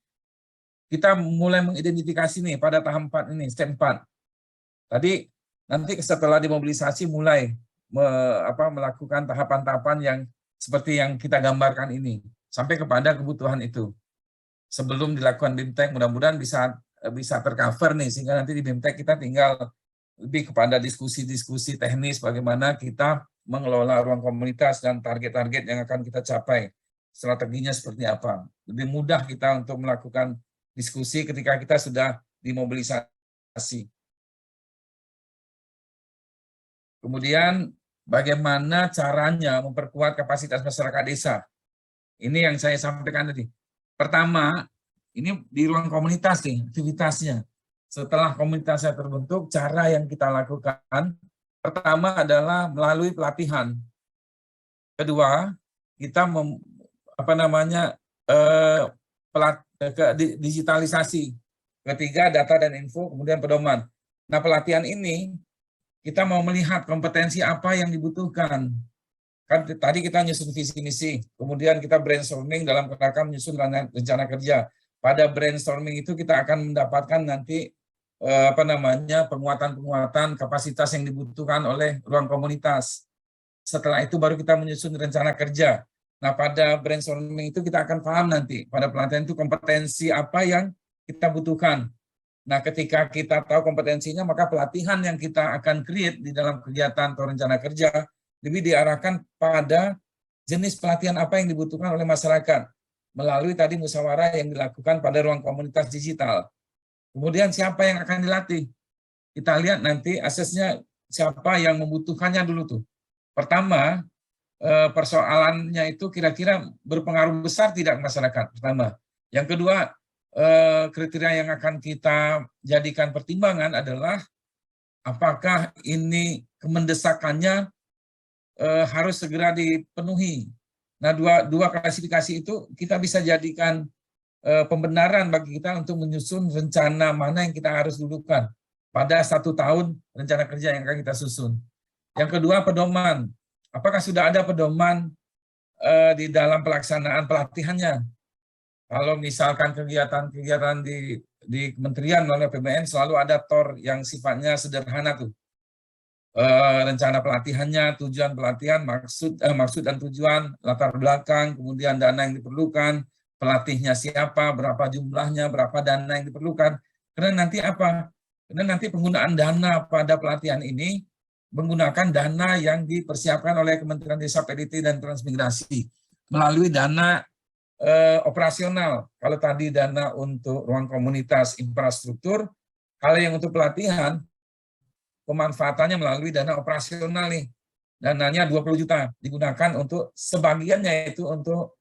kita mulai mengidentifikasi nih pada tahap 4 ini, step 4. Tadi nanti setelah dimobilisasi mulai melakukan tahapan-tahapan yang seperti yang kita gambarkan ini sampai kepada kebutuhan itu. Sebelum dilakukan BIMTEK mudah-mudahan bisa tercover nih sehingga nanti di BIMTEK kita tinggal lebih kepada diskusi-diskusi teknis bagaimana kita mengelola ruang komunitas dan target-target yang akan kita capai. Strateginya seperti apa. Lebih mudah kita untuk melakukan diskusi ketika kita sudah dimobilisasi. Kemudian bagaimana caranya memperkuat kapasitas masyarakat desa. Ini yang saya sampaikan tadi. Pertama, ini di ruang komunitas nih, aktivitasnya. Setelah komunitasnya terbentuk, cara yang kita lakukan, pertama adalah melalui pelatihan. Kedua, kita digitalisasi. Ketiga, data dan info, kemudian pedoman. Nah, pelatihan ini kita mau melihat kompetensi apa yang dibutuhkan. Kan tadi kita nyusun visi misi, kemudian kita brainstorming dalam kerangka menyusun rencana kerja. Pada brainstorming itu kita akan mendapatkan nanti penguatan kapasitas yang dibutuhkan oleh ruang komunitas. Setelah itu baru kita menyusun rencana kerja. Nah, pada brainstorming itu kita akan paham nanti pada pelatihan itu kompetensi apa yang kita butuhkan. Nah, ketika kita tahu kompetensinya, maka pelatihan yang kita akan create di dalam kegiatan atau rencana kerja lebih diarahkan pada jenis pelatihan apa yang dibutuhkan oleh masyarakat melalui tadi musyawarah yang dilakukan pada ruang komunitas digital. Kemudian siapa yang akan dilatih? Kita lihat nanti asesnya siapa yang membutuhkannya dulu tuh. Pertama, persoalannya itu kira-kira berpengaruh besar tidak ke masyarakat, pertama. Yang kedua, kriteria yang akan kita jadikan pertimbangan adalah apakah ini kemendesakannya harus segera dipenuhi. Nah, dua klasifikasi itu kita bisa jadikan pembenaran bagi kita untuk menyusun rencana mana yang kita harus dudukan pada 1 tahun rencana kerja yang akan kita susun. Yang kedua, pedoman. Apakah sudah ada pedoman di dalam pelaksanaan pelatihannya? Kalau misalkan kegiatan-kegiatan di kementerian melalui PBN selalu ada TOR yang sifatnya sederhana tuh. Rencana pelatihannya, tujuan pelatihan, maksud dan tujuan, latar belakang, kemudian dana yang diperlukan, pelatihnya siapa, berapa jumlahnya, berapa dana yang diperlukan. Karena nanti apa? Karena nanti penggunaan dana pada pelatihan ini menggunakan dana yang dipersiapkan oleh Kementerian Desa, PDT, dan Transmigrasi melalui dana operasional. Kalau tadi dana untuk ruang komunitas infrastruktur, kalau yang untuk pelatihan, pemanfaatannya melalui dana operasional nih. Dananya 20 juta digunakan untuk sebagiannya itu untuk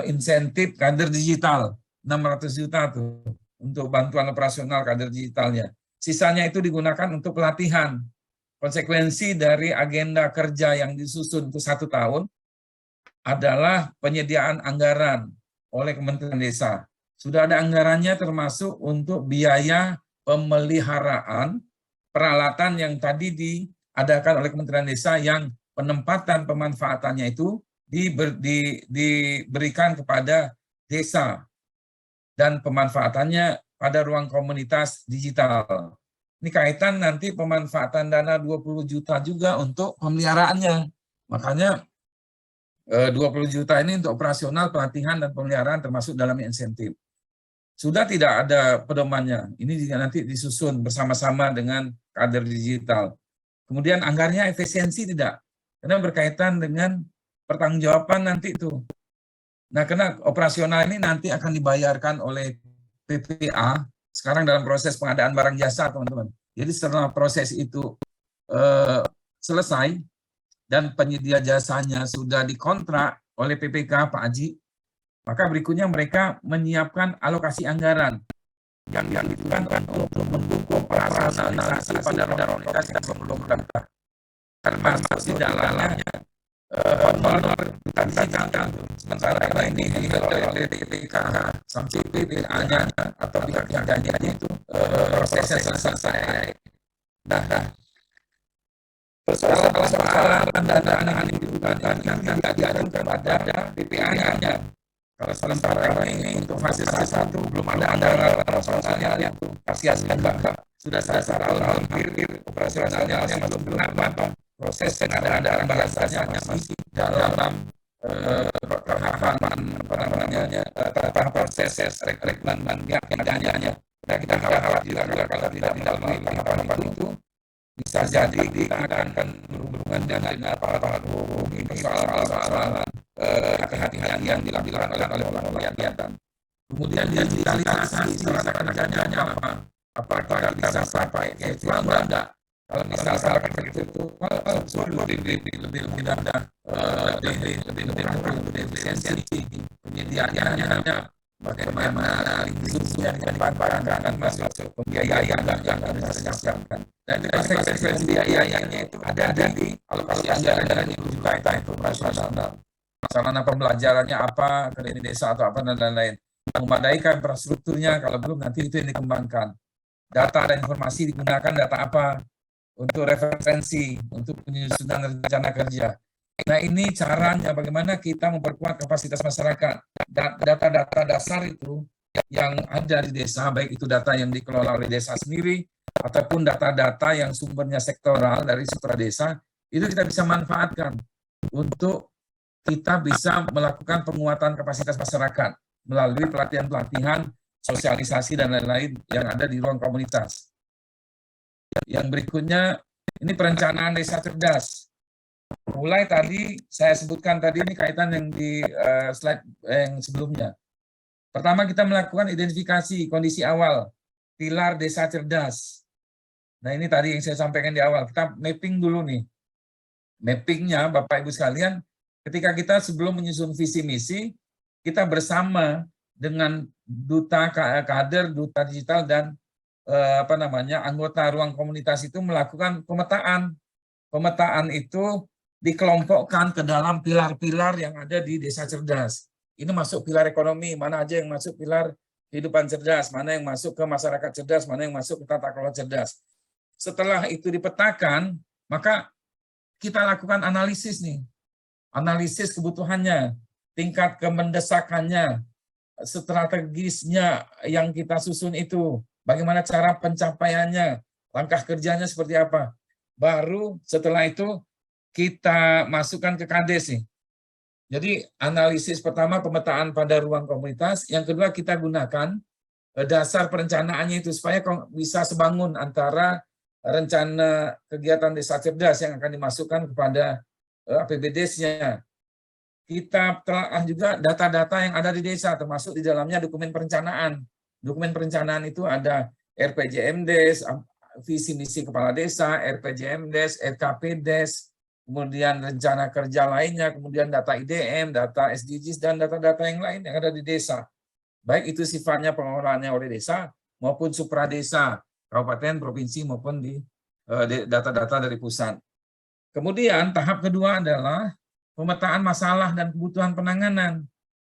insentif kader digital, 600 juta tuh untuk bantuan operasional kader digitalnya. Sisanya itu digunakan untuk pelatihan. Konsekuensi dari agenda kerja yang disusun untuk 1 tahun adalah penyediaan anggaran oleh Kementerian Desa. Sudah ada anggarannya termasuk untuk biaya pemeliharaan peralatan yang tadi diadakan oleh Kementerian Desa yang penempatan pemanfaatannya itu diberikan kepada desa dan pemanfaatannya pada ruang komunitas digital. Ini kaitan nanti pemanfaatan dana 20 juta juga untuk pemeliharaannya. Makanya 20 juta ini untuk operasional, pelatihan, dan pemeliharaan termasuk dalam insentif. Sudah tidak ada pedomannya. Ini juga nanti disusun bersama-sama dengan kader digital. Kemudian anggarannya efisiensi tidak? Karena berkaitan dengan pertanggungjawaban nanti itu. Nah, karena operasional ini nanti akan dibayarkan oleh PPA, sekarang dalam proses pengadaan barang jasa, teman-teman. Jadi setelah proses itu selesai, dan penyedia jasanya sudah dikontrak oleh PPK, Pak Haji, maka berikutnya mereka menyiapkan alokasi anggaran yang ditujukan untuk mendukung operasionalisasi pada roda komunitas dan pemerintah. Termasuk di dalamnya honor ditantikan. Sementara ini oleh PPK sampai PPA-nya atau pihak-pihaknya itu prosesnya selesai. Nah, persoalan pendanaan yang digunakan yang tidak diajukan pada PPA-nya. Kalau sementara ini untuk fase 1 belum ada anggaran operasionalnya itu kasihan Mbak. Sudah tahun hampir operasionalnya yang belum kenapa proses pengadaan barang jasanya masih dalam tahapan tahap proses rekrutmen pihak-pihaknya. Nah, kita harap juga kalau tidak melalui tahapan itu bisa jadi kita akan berhubungan dengan aparat hukum ini soal-soal kehati-hatian yang dilakukan oleh orang-orang. Kemudian digitalisasi sarana kerjanya apa? Apakah bisa sampai ke virtual enggak? Kalau misalkan virtual lebih mudah, lebih rampung, lebih efisiensi penyediaannya. Bagaimana institusinya dimanfaatkan masuk pembiayaan yang bisa disiapkan. Dan di proses biayanya itu ada di alokasi anggaran itu juga itu operasional. Sarana pembelajarannya apa, akademi desa atau apa dan lain-lain. Memadaikan infrastrukturnya, kalau belum nanti itu yang dikembangkan. Data dan informasi digunakan data apa untuk referensi, untuk penyusunan rencana kerja. Nah, ini caranya bagaimana kita memperkuat kapasitas masyarakat. Data-data dasar itu yang ada di desa, baik itu data yang dikelola oleh desa sendiri, ataupun data-data yang sumbernya sektoral dari sutra desa, itu kita bisa manfaatkan untuk kita bisa melakukan penguatan kapasitas masyarakat melalui pelatihan-pelatihan, sosialisasi, dan lain-lain yang ada di ruang komunitas. Yang berikutnya, ini perencanaan desa cerdas. Mulai tadi saya sebutkan tadi ini kaitan yang di slide yang sebelumnya. Pertama kita melakukan identifikasi kondisi awal pilar desa cerdas. Nah ini tadi yang saya sampaikan di awal. Kita mapping dulu nih. Mappingnya Bapak Ibu sekalian, ketika kita sebelum menyusun visi misi, kita bersama dengan duta kader, duta digital dan anggota ruang komunitas itu melakukan pemetaan. Pemetaan itu dikelompokkan ke dalam pilar-pilar yang ada di desa cerdas. Ini masuk pilar ekonomi, mana aja yang masuk pilar kehidupan cerdas, mana yang masuk ke masyarakat cerdas, mana yang masuk ke tata kelola cerdas. Setelah itu dipetakan, maka kita lakukan analisis nih. Analisis kebutuhannya, tingkat kemendesakannya, strategisnya yang kita susun itu, bagaimana cara pencapaiannya, langkah kerjanya seperti apa. Baru setelah itu kita masukkan ke KADES nih. Jadi analisis pertama pemetaan pada ruang komunitas, yang kedua kita gunakan dasar perencanaannya itu supaya bisa sebangun antara rencana kegiatan desa cerdas yang akan dimasukkan kepada APBDes-nya. Kita telah juga data-data yang ada di desa, termasuk di dalamnya dokumen perencanaan. Dokumen perencanaan itu ada RPJMDes, visi misi kepala desa, RPJMDes, RKPdes, kemudian rencana kerja lainnya, kemudian data IDM, data SDGs, dan data-data yang lain yang ada di desa. Baik itu sifatnya pengelolaannya oleh desa maupun supradesa, kabupaten, provinsi, maupun di data-data dari pusat. Kemudian tahap kedua adalah pemetaan masalah dan kebutuhan penanganan.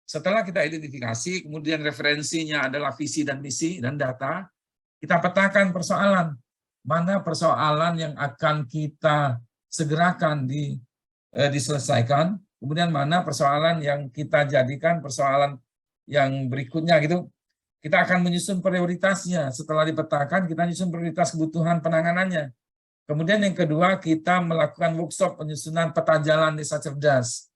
Setelah kita identifikasi, kemudian referensinya adalah visi dan misi dan data, kita petakan persoalan. Mana persoalan yang akan kita segerakan diselesaikan, kemudian mana persoalan yang kita jadikan persoalan yang berikutnya gitu. Kita akan menyusun prioritasnya. Setelah dipetakan, kita menyusun prioritas kebutuhan penanganannya. Kemudian yang kedua, kita melakukan workshop penyusunan peta jalan desa cerdas.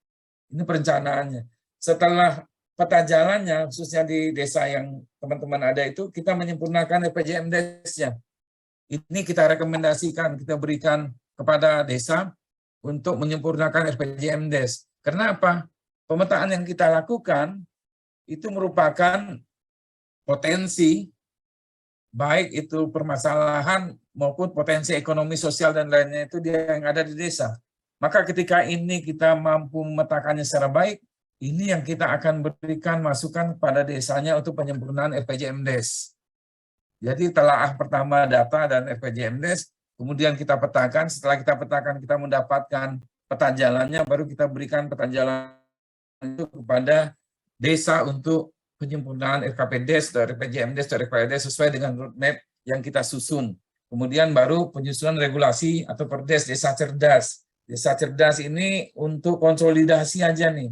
Ini perencanaannya. Setelah peta jalannya, khususnya di desa yang teman-teman ada itu, kita menyempurnakan RPJMDes-nya. Ini kita rekomendasikan, kita berikan kepada desa untuk menyempurnakan RPJMDes. Karena apa? Pemetaan yang kita lakukan itu merupakan potensi, baik itu permasalahan maupun potensi ekonomi sosial dan lainnya itu dia yang ada di desa. Maka ketika ini kita mampu memetakannya secara baik, ini yang kita akan berikan masukan kepada desanya untuk penyempurnaan RPJMDes. Jadi telaah pertama data dan RPJMDes, kemudian kita petakan, setelah kita petakan kita mendapatkan peta jalannya, baru kita berikan peta jalan itu kepada desa untuk penyempurnaan RKPDes, RPJMDes, RKPDes sesuai dengan roadmap yang kita susun. Kemudian baru penyusunan regulasi atau perdes desa cerdas. Desa cerdas ini untuk konsolidasi aja nih.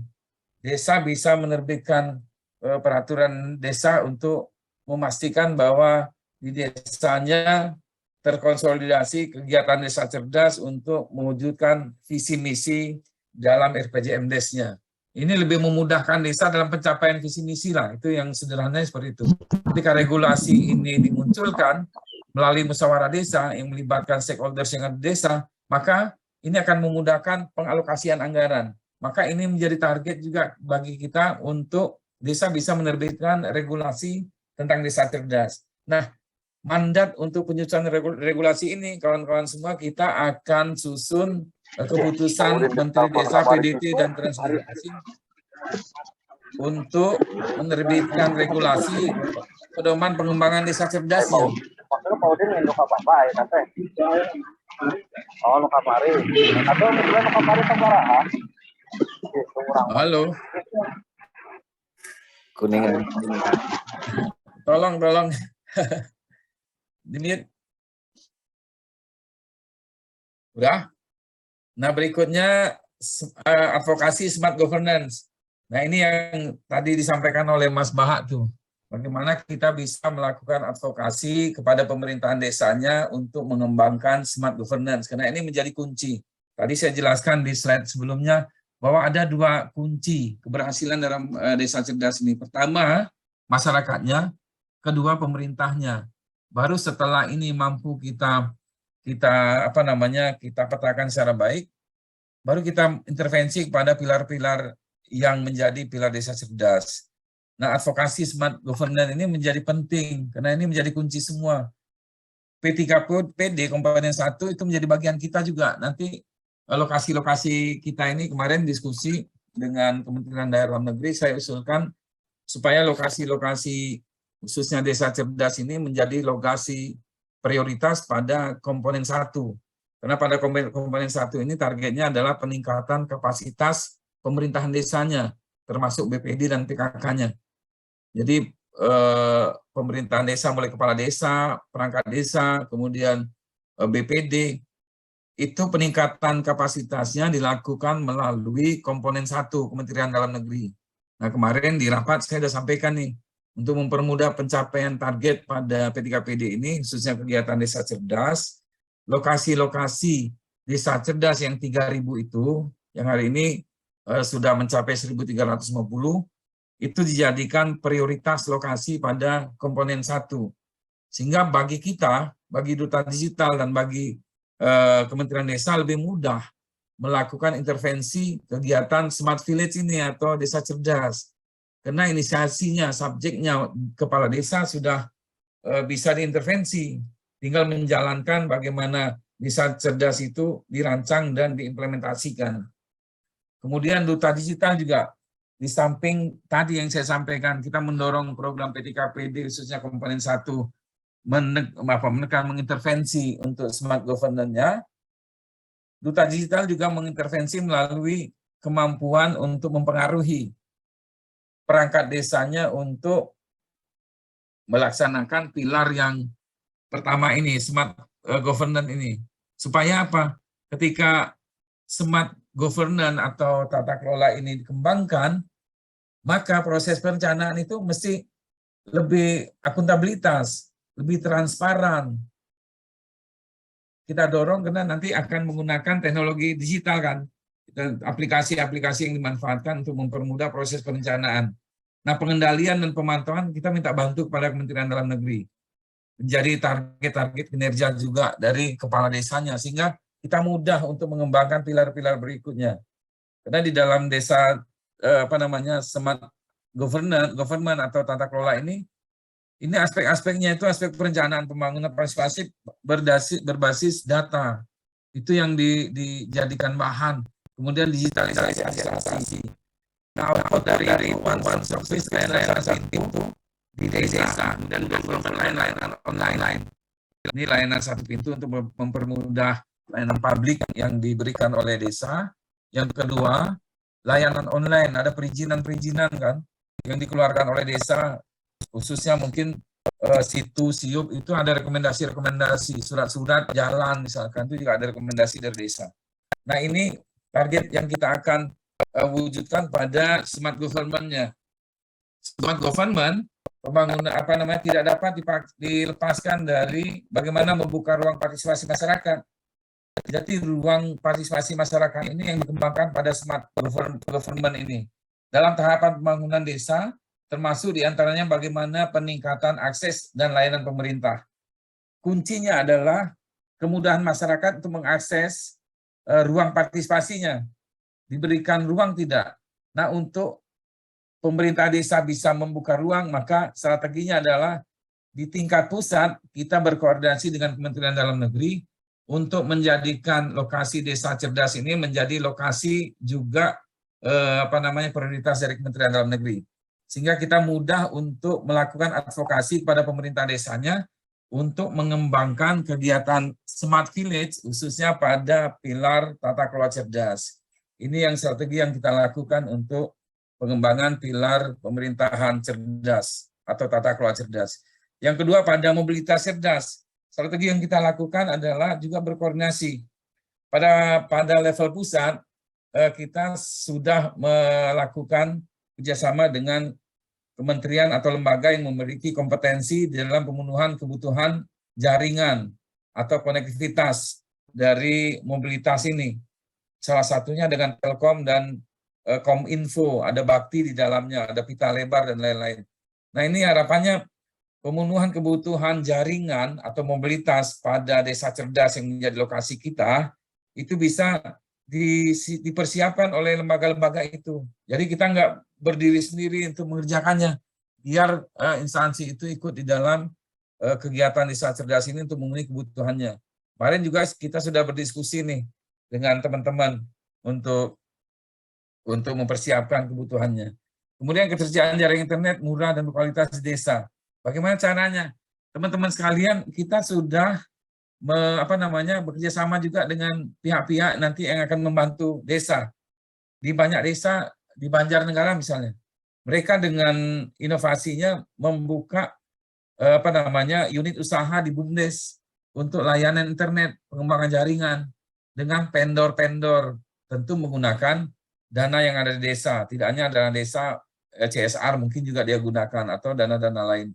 Desa bisa menerbitkan peraturan desa untuk memastikan bahwa di desanya terkonsolidasi kegiatan desa cerdas untuk mewujudkan visi misi dalam RPJMDes-nya. Ini lebih memudahkan desa dalam pencapaian visi misi lah. Itu yang sederhananya seperti itu. Ketika regulasi ini dimunculkan melalui musyawarah desa yang melibatkan stakeholders yang ada di desa, maka ini akan memudahkan pengalokasian anggaran. Maka ini menjadi target juga bagi kita untuk desa bisa menerbitkan regulasi tentang desa cerdas. Nah, mandat untuk penyusunan regulasi ini, kawan-kawan semua, kita akan susun keputusan Menteri Desa, PDT, dan Transmigrasi untuk menerbitkan regulasi pedoman pengembangan desa cerdasnya. Halo. Kuningan. Tolong. Dimit. Udah? Nah, berikutnya advokasi smart governance. Nah, ini yang tadi disampaikan oleh Mas Bahak tuh. Bagaimana kita bisa melakukan advokasi kepada pemerintahan desanya untuk mengembangkan smart governance. Karena ini menjadi kunci. Tadi saya jelaskan di slide sebelumnya bahwa ada dua kunci keberhasilan dalam desa cerdas ini. Pertama, masyarakatnya. Kedua, pemerintahnya. Baru setelah ini mampu kita petakan secara baik, baru kita intervensi kepada pilar-pilar yang menjadi pilar desa cerdas. Nah, advokasi smart governance ini menjadi penting, karena ini menjadi kunci semua. P3PD komponen 1 itu menjadi bagian kita juga. Nanti lokasi-lokasi kita ini kemarin diskusi dengan Kementerian Dalam Negeri, saya usulkan supaya lokasi-lokasi khususnya desa cerdas ini menjadi lokasi prioritas pada komponen 1. Karena pada komponen 1 ini targetnya adalah peningkatan kapasitas pemerintahan desanya, termasuk BPD dan PKK-nya. Jadi pemerintahan desa mulai kepala desa, perangkat desa, kemudian BPD, itu peningkatan kapasitasnya dilakukan melalui komponen 1 Kementerian Dalam Negeri. Nah, kemarin di rapat saya sudah sampaikan nih, untuk mempermudah pencapaian target pada P3PD ini, khususnya kegiatan desa cerdas, lokasi-lokasi desa cerdas yang 3.000 itu, yang hari ini sudah mencapai 1.350, itu dijadikan prioritas lokasi pada komponen 1. Sehingga bagi kita, bagi Duta Digital dan bagi Kementerian Desa lebih mudah melakukan intervensi kegiatan Smart Village ini atau desa cerdas. Karena inisiasinya, subjeknya, kepala desa sudah bisa diintervensi. Tinggal menjalankan bagaimana desa cerdas itu dirancang dan diimplementasikan. Kemudian Duta Digital juga, di samping tadi yang saya sampaikan, kita mendorong program P3PD khususnya komponen 1 menekan mengintervensi untuk smart governance-nya. Duta Digital juga mengintervensi melalui kemampuan untuk mempengaruhi perangkat desanya untuk melaksanakan pilar yang pertama ini, smart governance ini. Supaya apa? Ketika smart governance atau tata kelola ini dikembangkan, maka proses perencanaan itu mesti lebih akuntabilitas, lebih transparan. Kita dorong karena nanti akan menggunakan teknologi digital kan, aplikasi-aplikasi yang dimanfaatkan untuk mempermudah proses perencanaan. Nah, pengendalian dan pemantauan kita minta bantu kepada Kementerian Dalam Negeri. Menjadi target-target kinerja juga dari kepala desanya, sehingga kita mudah untuk mengembangkan pilar-pilar berikutnya. Karena di dalam desa smart government atau tata kelola ini aspek-aspeknya itu aspek perencanaan pembangunan partisipasi berbasis data. Itu yang dijadikan bahan. Kemudian digitalisasi. Nah, output dari one service layanan pintu di desa dan layanan online. Ini layanan satu pintu untuk mempermudah layanan publik yang diberikan oleh desa. Yang kedua, layanan online, ada perizinan-perizinan kan yang dikeluarkan oleh desa, khususnya mungkin situ siup itu ada rekomendasi surat-surat jalan misalkan, itu juga ada rekomendasi dari desa. Nah, ini target yang kita akan wujudkan pada smart government-nya. Smart government pembangunan tidak dapat dilepaskan dari bagaimana membuka ruang partisipasi masyarakat. Jadi ruang partisipasi masyarakat ini yang dikembangkan pada smart government ini. Dalam tahapan pembangunan desa, termasuk diantaranya bagaimana peningkatan akses dan layanan pemerintah. Kuncinya adalah kemudahan masyarakat untuk mengakses ruang partisipasinya. Diberikan ruang tidak? Nah, untuk pemerintah desa bisa membuka ruang, maka strateginya adalah di tingkat pusat kita berkoordinasi dengan Kementerian Dalam Negeri untuk menjadikan lokasi desa cerdas ini menjadi lokasi juga prioritas dari Kementerian Dalam Negeri. Sehingga kita mudah untuk melakukan advokasi kepada pemerintah desanya untuk mengembangkan kegiatan Smart Village khususnya pada pilar tata kelola cerdas. Ini yang strategi yang kita lakukan untuk pengembangan pilar pemerintahan cerdas atau tata kelola cerdas. Yang kedua, pada mobilitas cerdas. Strategi yang kita lakukan adalah juga berkoordinasi. Pada level pusat, kita sudah melakukan kerjasama dengan kementerian atau lembaga yang memiliki kompetensi dalam pemenuhan kebutuhan jaringan atau konektivitas dari mobilitas ini. Salah satunya dengan Telkom dan Kominfo, ada Bakti di dalamnya, ada pita lebar dan lain-lain. Nah, ini harapannya pemenuhan kebutuhan jaringan atau mobilitas pada desa cerdas yang menjadi lokasi kita, itu bisa dipersiapkan oleh lembaga-lembaga itu. Jadi kita nggak berdiri sendiri untuk mengerjakannya, biar instansi itu ikut di dalam kegiatan desa cerdas ini untuk memenuhi kebutuhannya. Kemarin juga kita sudah berdiskusi nih dengan teman-teman untuk mempersiapkan kebutuhannya. Kemudian ketersediaan jaringan internet murah dan berkualitas di desa. Bagaimana caranya? Teman-teman sekalian, kita sudah bekerja sama juga dengan pihak-pihak nanti yang akan membantu desa. Di banyak desa, di Banjarnegara misalnya, mereka dengan inovasinya membuka unit usaha di BUMDes untuk layanan internet, pengembangan jaringan dengan vendor-vendor, tentu menggunakan dana yang ada di desa, tidak hanya dana desa CSR mungkin juga dia gunakan atau dana-dana lain.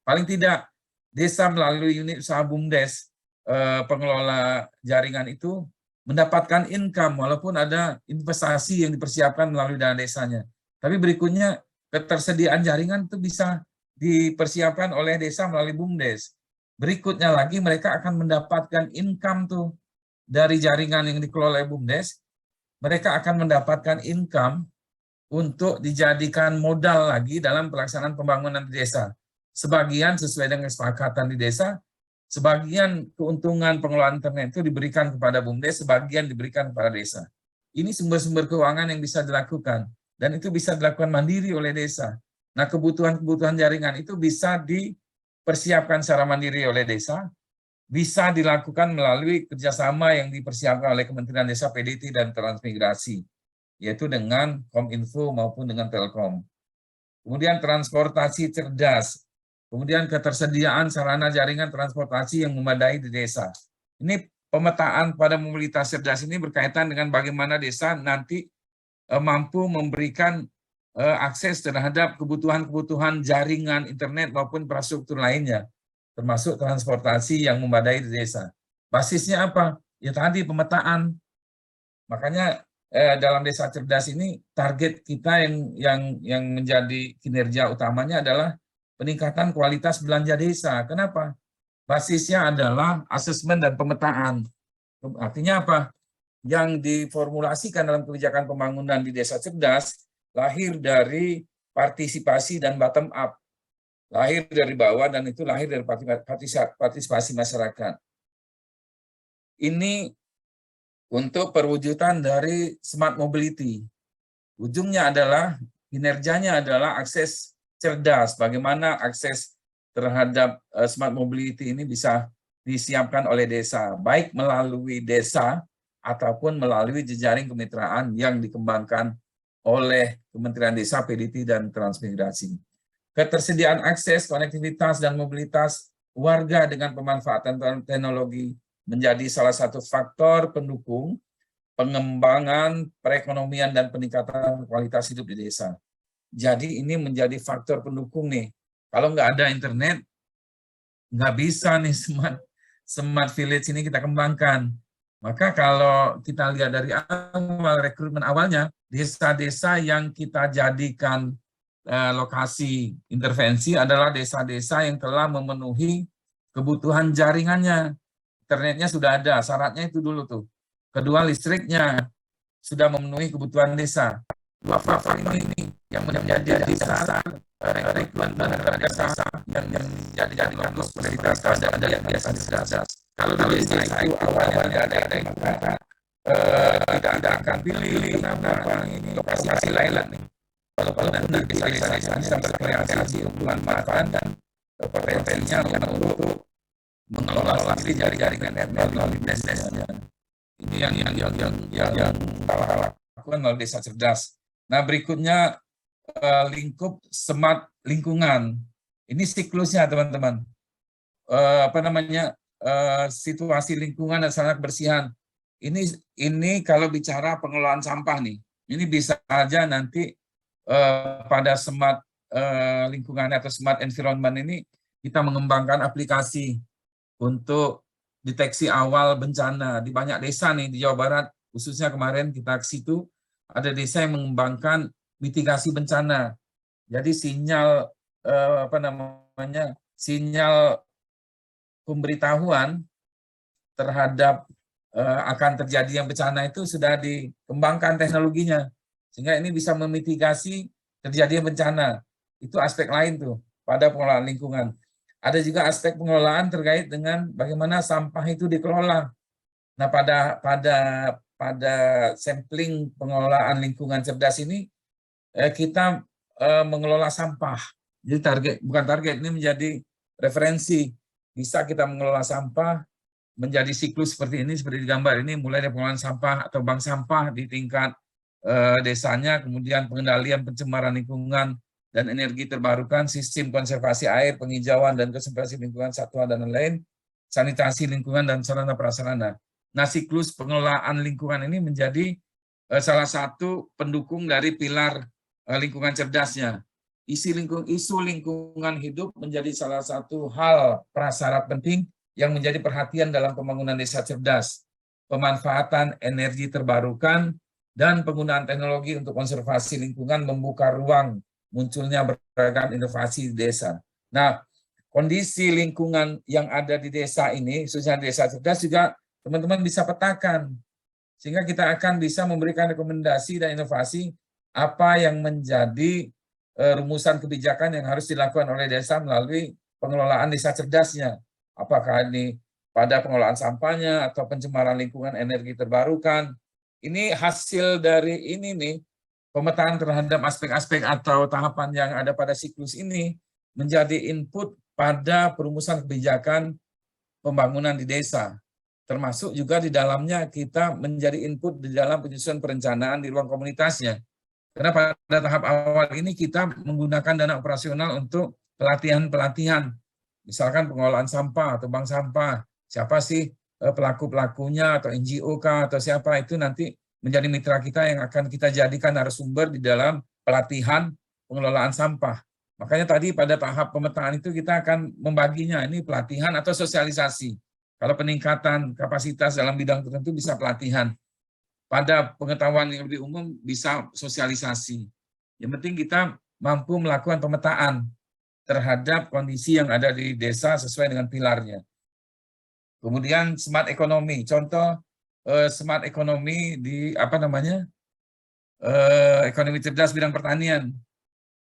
Paling tidak desa melalui unit usaha BUMDes pengelola jaringan itu mendapatkan income walaupun ada investasi yang dipersiapkan melalui dana desanya. Tapi berikutnya ketersediaan jaringan itu bisa dipersiapkan oleh desa melalui BUMDes. Berikutnya lagi mereka akan mendapatkan income tuh dari jaringan yang dikelola oleh BUMDes. Mereka akan mendapatkan income untuk dijadikan modal lagi dalam pelaksanaan pembangunan di desa. Sebagian sesuai dengan kesepakatan di desa, sebagian keuntungan pengelolaan internet itu diberikan kepada BUMDes, sebagian diberikan kepada desa. Ini sumber-sumber keuangan yang bisa dilakukan, dan itu bisa dilakukan mandiri oleh desa. Nah, kebutuhan-kebutuhan jaringan itu bisa dipersiapkan secara mandiri oleh desa, bisa dilakukan melalui kerjasama yang dipersiapkan oleh Kementerian Desa, PDT, dan Transmigrasi, yaitu dengan Kominfo maupun dengan Telkom. Kemudian transportasi cerdas, kemudian ketersediaan sarana jaringan transportasi yang memadai di desa. Ini pemetaan pada mobilitas cerdas ini berkaitan dengan bagaimana desa nanti mampu memberikan akses terhadap kebutuhan-kebutuhan jaringan internet maupun infrastruktur lainnya, termasuk transportasi yang memadai di desa. Basisnya apa? Ya tadi pemetaan. Makanya dalam desa cerdas ini target kita yang menjadi kinerja utamanya adalah peningkatan kualitas belanja desa. Kenapa? Basisnya adalah asesmen dan pemetaan. Artinya apa? Yang diformulasikan dalam kebijakan pembangunan di desa cerdas lahir dari partisipasi dan bottom up. Lahir dari bawah dan itu lahir dari partisipasi masyarakat. Ini untuk perwujudan dari smart mobility. Ujungnya adalah, kinerjanya adalah akses cerdas. Bagaimana akses terhadap smart mobility ini bisa disiapkan oleh desa, baik melalui desa ataupun melalui jejaring kemitraan yang dikembangkan oleh Kementerian Desa, PDT, dan Transmigrasi. Ketersediaan akses, konektivitas, dan mobilitas warga dengan pemanfaatan teknologi menjadi salah satu faktor pendukung pengembangan perekonomian dan peningkatan kualitas hidup di desa. Jadi ini menjadi faktor pendukung nih. Kalau nggak ada internet, nggak bisa nih smart village ini kita kembangkan. Maka kalau kita lihat dari awal rekrutmen awalnya, desa-desa yang kita jadikan lokasi intervensi adalah desa-desa yang telah memenuhi kebutuhan jaringannya. Internetnya sudah ada, syaratnya itu dulu tuh. Kedua, listriknya sudah memenuhi kebutuhan desa. Dua faktor ini yang menjadi dasar rekrutmen desa yang menjadi lokus prioritas pada yang desa cerdas. Kalau di desa itu awalnya ada yang mengatakan tidak akan pilih kenapa ini lokasi lain nih. Kalau nanti bisa berkreasi untuk manfaat dan potensinya untuk mengelola sendiri jaringan internet melalui desanya. Ini yang lakukan melalui desa cerdas. Nah, berikutnya lingkup smart lingkungan. Ini siklusnya, teman-teman. Situasi lingkungan dan sarana kebersihan. Ini kalau bicara pengelolaan sampah nih, ini bisa saja nanti pada smart lingkungan atau smart environment ini kita mengembangkan aplikasi untuk deteksi awal bencana di banyak desa nih di Jawa Barat, khususnya kemarin kita ke situ, ada desa yang mengembangkan mitigasi bencana. Jadi sinyal sinyal pemberitahuan terhadap akan terjadi yang bencana itu sudah dikembangkan teknologinya, sehingga ini bisa memitigasi terjadinya bencana. Itu aspek lain tuh pada pengelolaan lingkungan. Ada juga aspek pengelolaan terkait dengan bagaimana sampah itu dikelola. Nah, pada sampling pengelolaan lingkungan cerdas ini kita mengelola sampah. Jadi bukan target, ini menjadi referensi. Bisa kita mengelola sampah menjadi siklus seperti ini, seperti digambar ini, mulai dari pengelolaan sampah atau bank sampah di tingkat desanya, kemudian pengendalian pencemaran lingkungan dan energi terbarukan, sistem konservasi air, penghijauan dan konservasi lingkungan satwa dan lain-lain, sanitasi lingkungan dan sarana prasarana. Nah, siklus pengelolaan lingkungan ini menjadi salah satu pendukung dari pilar lingkungan cerdasnya. Isu lingkungan hidup menjadi salah satu hal prasyarat penting yang menjadi perhatian dalam pembangunan desa cerdas. Pemanfaatan energi terbarukan dan penggunaan teknologi untuk konservasi lingkungan membuka ruang munculnya beragam inovasi di desa. Nah, kondisi lingkungan yang ada di desa ini, khususnya desa cerdas juga teman-teman bisa petakan, sehingga kita akan bisa memberikan rekomendasi dan inovasi apa yang menjadi rumusan kebijakan yang harus dilakukan oleh desa melalui pengelolaan desa cerdasnya. Apakah ini pada pengelolaan sampahnya atau pencemaran lingkungan energi terbarukan. Ini hasil dari ini nih, pemetaan terhadap aspek-aspek atau tahapan yang ada pada siklus ini menjadi input pada perumusan kebijakan pembangunan di desa. Termasuk juga di dalamnya kita menjadi input di dalam penyusunan perencanaan di ruang komunitasnya. Karena pada tahap awal ini kita menggunakan dana operasional untuk pelatihan-pelatihan. Misalkan pengelolaan sampah atau bank sampah. Siapa sih pelaku-pelakunya atau NGO kah atau siapa, itu nanti menjadi mitra kita yang akan kita jadikan narasumber di dalam pelatihan pengelolaan sampah. Makanya tadi pada tahap pemetaan itu kita akan membaginya, ini pelatihan atau sosialisasi. Kalau peningkatan kapasitas dalam bidang tertentu bisa pelatihan. Pada pengetahuan yang lebih umum bisa sosialisasi. Yang penting kita mampu melakukan pemetaan terhadap kondisi yang ada di desa sesuai dengan pilarnya. Kemudian smart ekonomi. Contoh smart ekonomi di ekonomi cerdas bidang pertanian.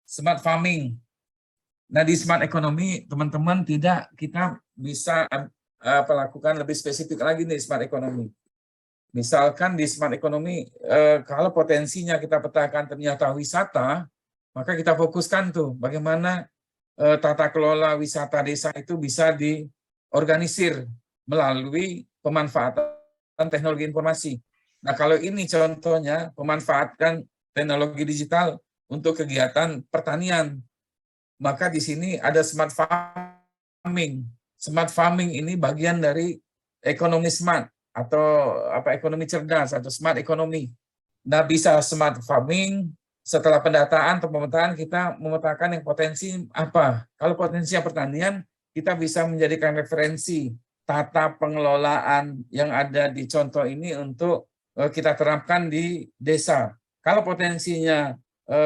Smart farming. Nah, di smart ekonomi teman-teman kita bisa lakukan lebih spesifik lagi nih smart ekonomi. Misalkan di smart ekonomi, kalau potensinya kita petakan ternyata wisata, maka kita fokuskan tuh bagaimana tata kelola wisata desa itu bisa diorganisir melalui pemanfaatan teknologi informasi. Nah, kalau ini contohnya pemanfaatkan teknologi digital untuk kegiatan pertanian, maka di sini ada smart farming. Smart farming ini bagian dari ekonomi smart atau ekonomi cerdas atau smart ekonomi. Nah, bisa smart farming, setelah pendataan atau pemetaan kita memetakan yang potensi apa. Kalau potensi pertanian, kita bisa menjadikan referensi tata pengelolaan yang ada di contoh ini untuk kita terapkan di desa. Kalau potensinya,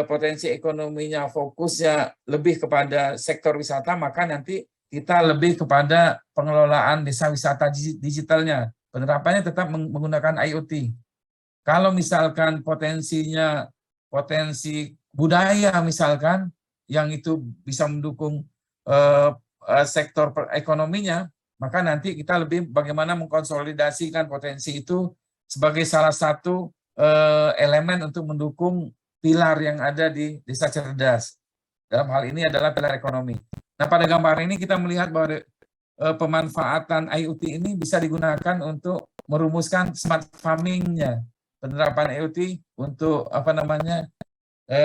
potensi ekonominya fokusnya lebih kepada sektor wisata, maka nanti kita lebih kepada pengelolaan desa wisata digitalnya. Penerapannya tetap menggunakan IoT. Kalau misalkan potensinya potensi budaya misalkan, yang itu bisa mendukung sektor ekonominya, maka nanti kita lebih bagaimana mengkonsolidasikan potensi itu sebagai salah satu elemen untuk mendukung pilar yang ada di desa cerdas. Dalam hal ini adalah pilar ekonomi. Nah, pada gambar ini kita melihat bahwa pemanfaatan IoT ini bisa digunakan untuk merumuskan smart farming-nya. Penerapan IoT untuk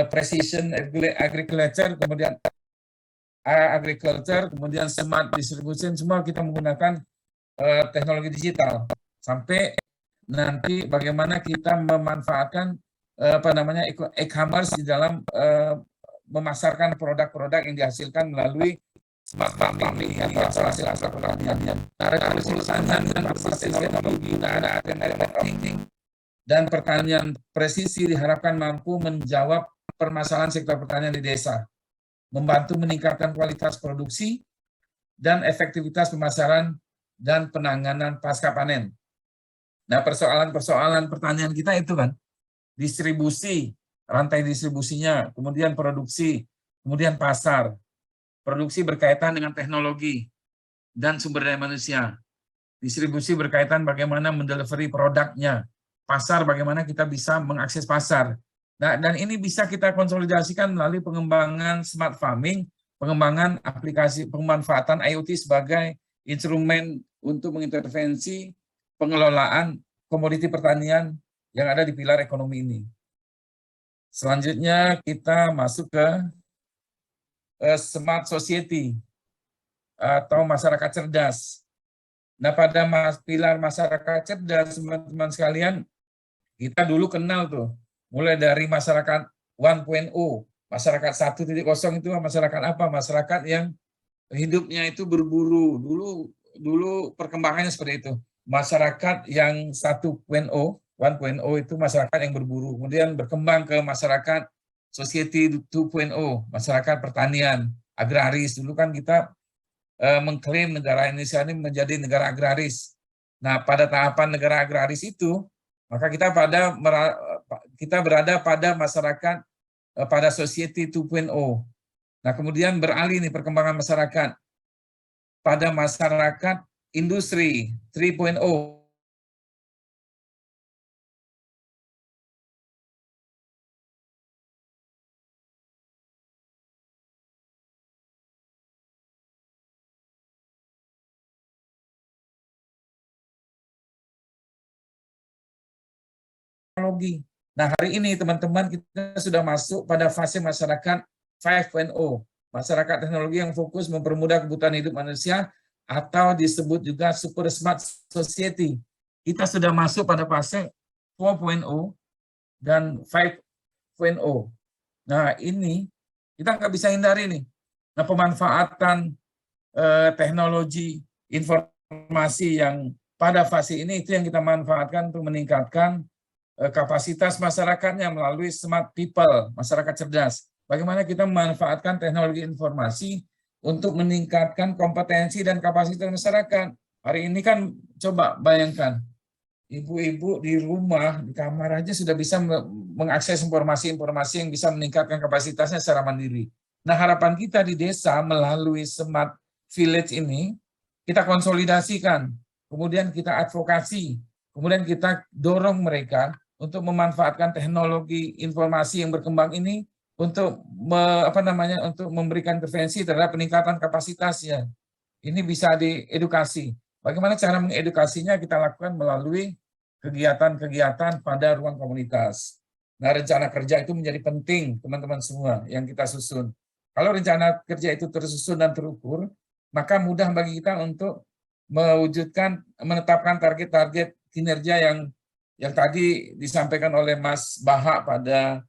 precision agriculture, kemudian smart distribution, semua kita menggunakan teknologi digital. Sampai nanti bagaimana kita memanfaatkan e-commerce di dalam memasarkan produk-produk yang dihasilkan melalui smart farming atau hasil pertanian. Revolusi pertanian dan berbasis teknologi dan pertanian presisi diharapkan mampu menjawab permasalahan sektor pertanian di desa, membantu meningkatkan kualitas produksi dan efektivitas pemasaran dan penanganan pasca panen. Nah, persoalan pertanian kita itu kan, distribusi, rantai distribusinya, kemudian produksi, kemudian pasar. Produksi berkaitan dengan teknologi dan sumber daya manusia. Distribusi berkaitan bagaimana mendelivery produknya. Pasar bagaimana kita bisa mengakses pasar. Nah, dan ini bisa kita konsolidasikan melalui pengembangan smart farming, pengembangan aplikasi pemanfaatan IoT sebagai instrumen untuk mengintervensi pengelolaan komoditi pertanian yang ada di pilar ekonomi ini. Selanjutnya kita masuk ke smart society atau masyarakat cerdas. Nah, pada pilar masyarakat cerdas, teman-teman sekalian, kita dulu kenal tuh, mulai dari masyarakat 1.0, masyarakat 1.0 itu masyarakat apa? Masyarakat yang hidupnya itu berburu. Dulu perkembangannya seperti itu. Masyarakat yang 1.0 itu masyarakat yang berburu. Kemudian berkembang ke masyarakat society 2.0, masyarakat pertanian, agraris. Dulu kan kita mengklaim negara Indonesia ini menjadi negara agraris. Nah, pada tahapan negara agraris itu, maka kita berada pada masyarakat, pada society 2.0. Nah, kemudian beralih nih perkembangan masyarakat pada masyarakat industri 3.0. Teknologi. Nah, hari ini teman-teman kita sudah masuk pada fase masyarakat 5.0, masyarakat teknologi yang fokus mempermudah kebutuhan hidup manusia atau disebut juga super smart society. Kita sudah masuk pada fase 4.0 dan 5.0. Nah, ini kita nggak bisa hindari nih. Nah, pemanfaatan teknologi informasi yang pada fase ini itu yang kita manfaatkan untuk meningkatkan kapasitas masyarakatnya melalui smart people, masyarakat cerdas. Bagaimana kita memanfaatkan teknologi informasi untuk meningkatkan kompetensi dan kapasitas masyarakat. Hari ini kan coba bayangkan, ibu-ibu di rumah, di kamar aja sudah bisa mengakses informasi-informasi yang bisa meningkatkan kapasitasnya secara mandiri. Nah, harapan kita di desa melalui smart village ini, kita konsolidasikan, kemudian kita advokasi, kemudian kita dorong mereka untuk memanfaatkan teknologi informasi yang berkembang ini untuk untuk memberikan intervensi terhadap peningkatan kapasitasnya. Ini bisa diedukasi. Bagaimana cara mengedukasinya kita lakukan melalui kegiatan-kegiatan pada ruang komunitas. Nah, rencana kerja itu menjadi penting, teman-teman semua yang kita susun. Kalau rencana kerja itu tersusun dan terukur, maka mudah bagi kita untuk menetapkan target-target kinerja yang tadi disampaikan oleh Mas Baha pada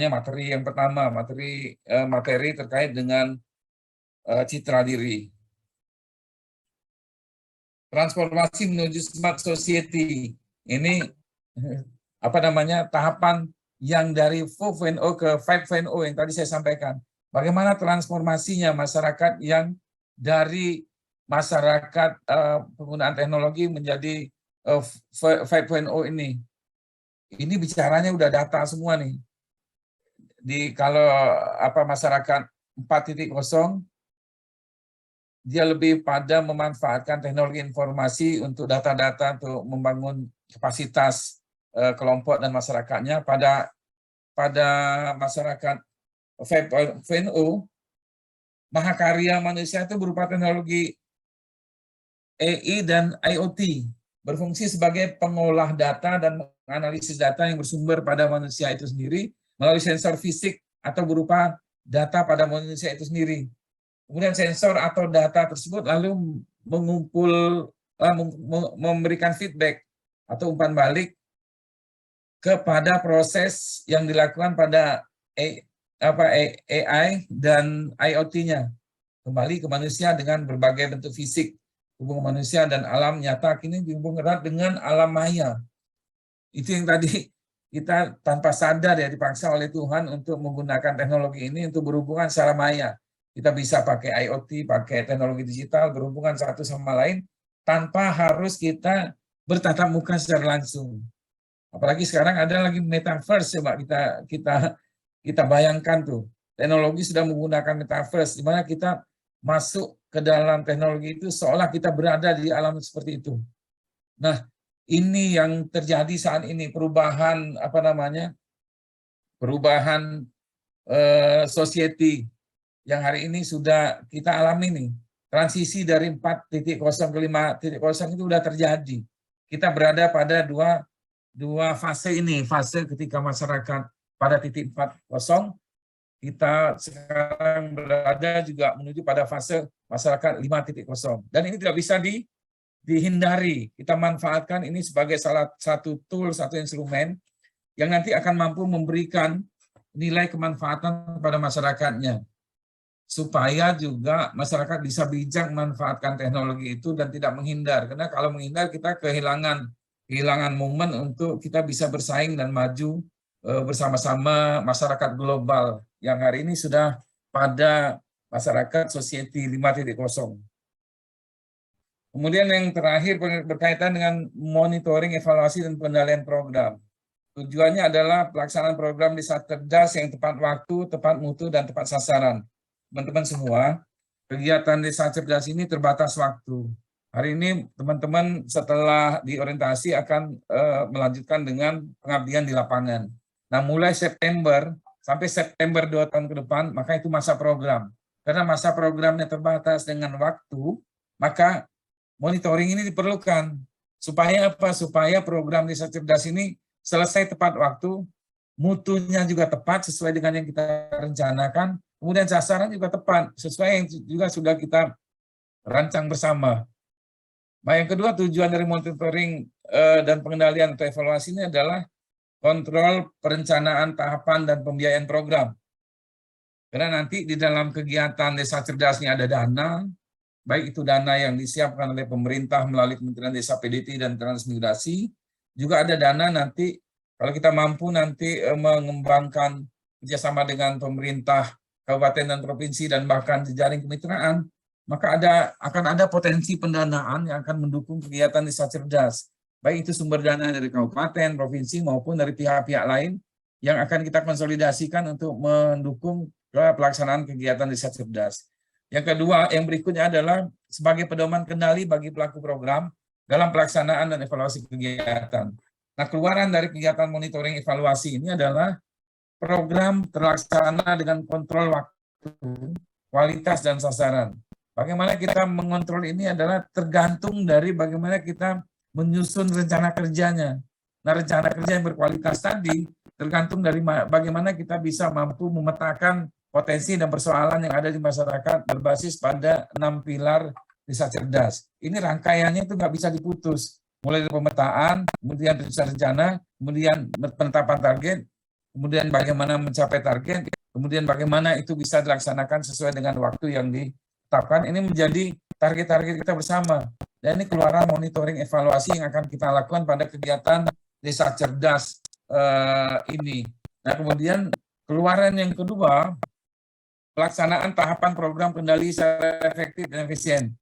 materi yang pertama, materi terkait dengan citra diri. Transformasi menuju smart society. Ini tahapan yang dari 4.0 ke 5.0 yang tadi saya sampaikan. Bagaimana transformasinya masyarakat yang dari masyarakat penggunaan teknologi menjadi 5.0 ini. Ini bicaranya udah data semua nih. Kalau masyarakat 4.0, dia lebih pada memanfaatkan teknologi informasi untuk data-data untuk membangun kapasitas kelompok dan masyarakatnya. Pada masyarakat 5.0, mahakarya manusia itu berupa teknologi AI dan IoT, berfungsi sebagai pengolah data dan menganalisis data yang bersumber pada manusia itu sendiri melalui sensor fisik atau berupa data pada manusia itu sendiri. Kemudian sensor atau data tersebut lalu memberikan feedback atau umpan balik kepada proses yang dilakukan pada AI dan IoT-nya. Kembali ke manusia dengan berbagai bentuk fisik. Hubungan manusia dan alam nyata kini dihubung erat dengan alam maya. Itu yang tadi kita tanpa sadar ya dipaksa oleh Tuhan untuk menggunakan teknologi ini untuk berhubungan secara maya. Kita bisa pakai IoT, pakai teknologi digital, berhubungan satu sama lain, tanpa harus kita bertatap muka secara langsung. Apalagi sekarang ada lagi metaverse, coba kita bayangkan tuh, teknologi sudah menggunakan metaverse, di mana kita masuk ke dalam teknologi itu seolah kita berada di alam seperti itu. Nah, ini yang terjadi saat ini, perubahan perubahan society yang hari ini sudah kita alami nih. Transisi dari 4.0 ke 5.0 itu sudah terjadi. Kita berada pada dua fase ini, fase ketika masyarakat pada titik 4.0, kita sekarang berada juga menuju pada fase masyarakat 5.0. Dan ini tidak bisa dihindari. Kita manfaatkan ini sebagai salah satu tool, satu instrumen yang nanti akan mampu memberikan nilai kemanfaatan pada masyarakatnya, supaya juga masyarakat bisa bijak memanfaatkan teknologi itu dan tidak menghindar. Karena kalau menghindar kita kehilangan momen untuk kita bisa bersaing dan maju bersama-sama masyarakat global yang hari ini sudah pada masyarakat society 5.0. Kemudian yang terakhir berkaitan dengan monitoring, evaluasi, dan pengendalian program. Tujuannya adalah pelaksanaan program desa cerdas yang tepat waktu, tepat mutu, dan tepat sasaran. Teman-teman semua, kegiatan desa cerdas ini terbatas waktu. Hari ini teman-teman setelah diorientasi akan melanjutkan dengan pengabdian di lapangan. Nah, mulai September sampai September 2 tahun ke depan, maka itu masa program. Karena masa programnya terbatas dengan waktu, maka monitoring ini diperlukan. Supaya apa? Supaya program desa cerdas ini selesai tepat waktu, mutunya juga tepat sesuai dengan yang kita rencanakan, kemudian sasaran juga tepat sesuai yang juga sudah kita rancang bersama. Nah, yang kedua, tujuan dari monitoring dan pengendalian atau evaluasi ini adalah kontrol perencanaan, tahapan, dan pembiayaan program. Karena nanti di dalam kegiatan desa cerdas ini ada dana, baik itu dana yang disiapkan oleh pemerintah melalui Kementerian Desa, PDT, dan Transmigrasi, juga ada dana nanti kalau kita mampu nanti mengembangkan kerjasama dengan pemerintah kabupaten dan provinsi dan bahkan jejaring kemitraan, maka akan ada potensi pendanaan yang akan mendukung kegiatan desa cerdas. Baik itu sumber dana dari kabupaten, provinsi maupun dari pihak-pihak lain yang akan kita konsolidasikan untuk mendukung pelaksanaan kegiatan desa cerdas. Yang kedua, yang berikutnya adalah sebagai pedoman kendali bagi pelaku program dalam pelaksanaan dan evaluasi kegiatan. Nah, keluaran dari kegiatan monitoring evaluasi ini adalah program terlaksana dengan kontrol waktu, kualitas, dan sasaran. Bagaimana kita mengontrol ini adalah tergantung dari bagaimana kita menyusun rencana kerjanya. Nah, rencana kerja yang berkualitas tadi tergantung dari bagaimana kita bisa mampu memetakan potensi dan persoalan yang ada di masyarakat berbasis pada 6 pilar desa cerdas. Ini rangkaiannya itu nggak bisa diputus. Mulai dari pemetaan, kemudian rencana, kemudian penetapan target, kemudian bagaimana mencapai target, kemudian bagaimana itu bisa dilaksanakan sesuai dengan waktu yang ditetapkan. Ini menjadi target-target kita bersama. Dan ini keluaran monitoring evaluasi yang akan kita lakukan pada kegiatan desa cerdas ini. Nah, kemudian keluaran yang kedua, pelaksanaan tahapan program kendali secara efektif dan efisien.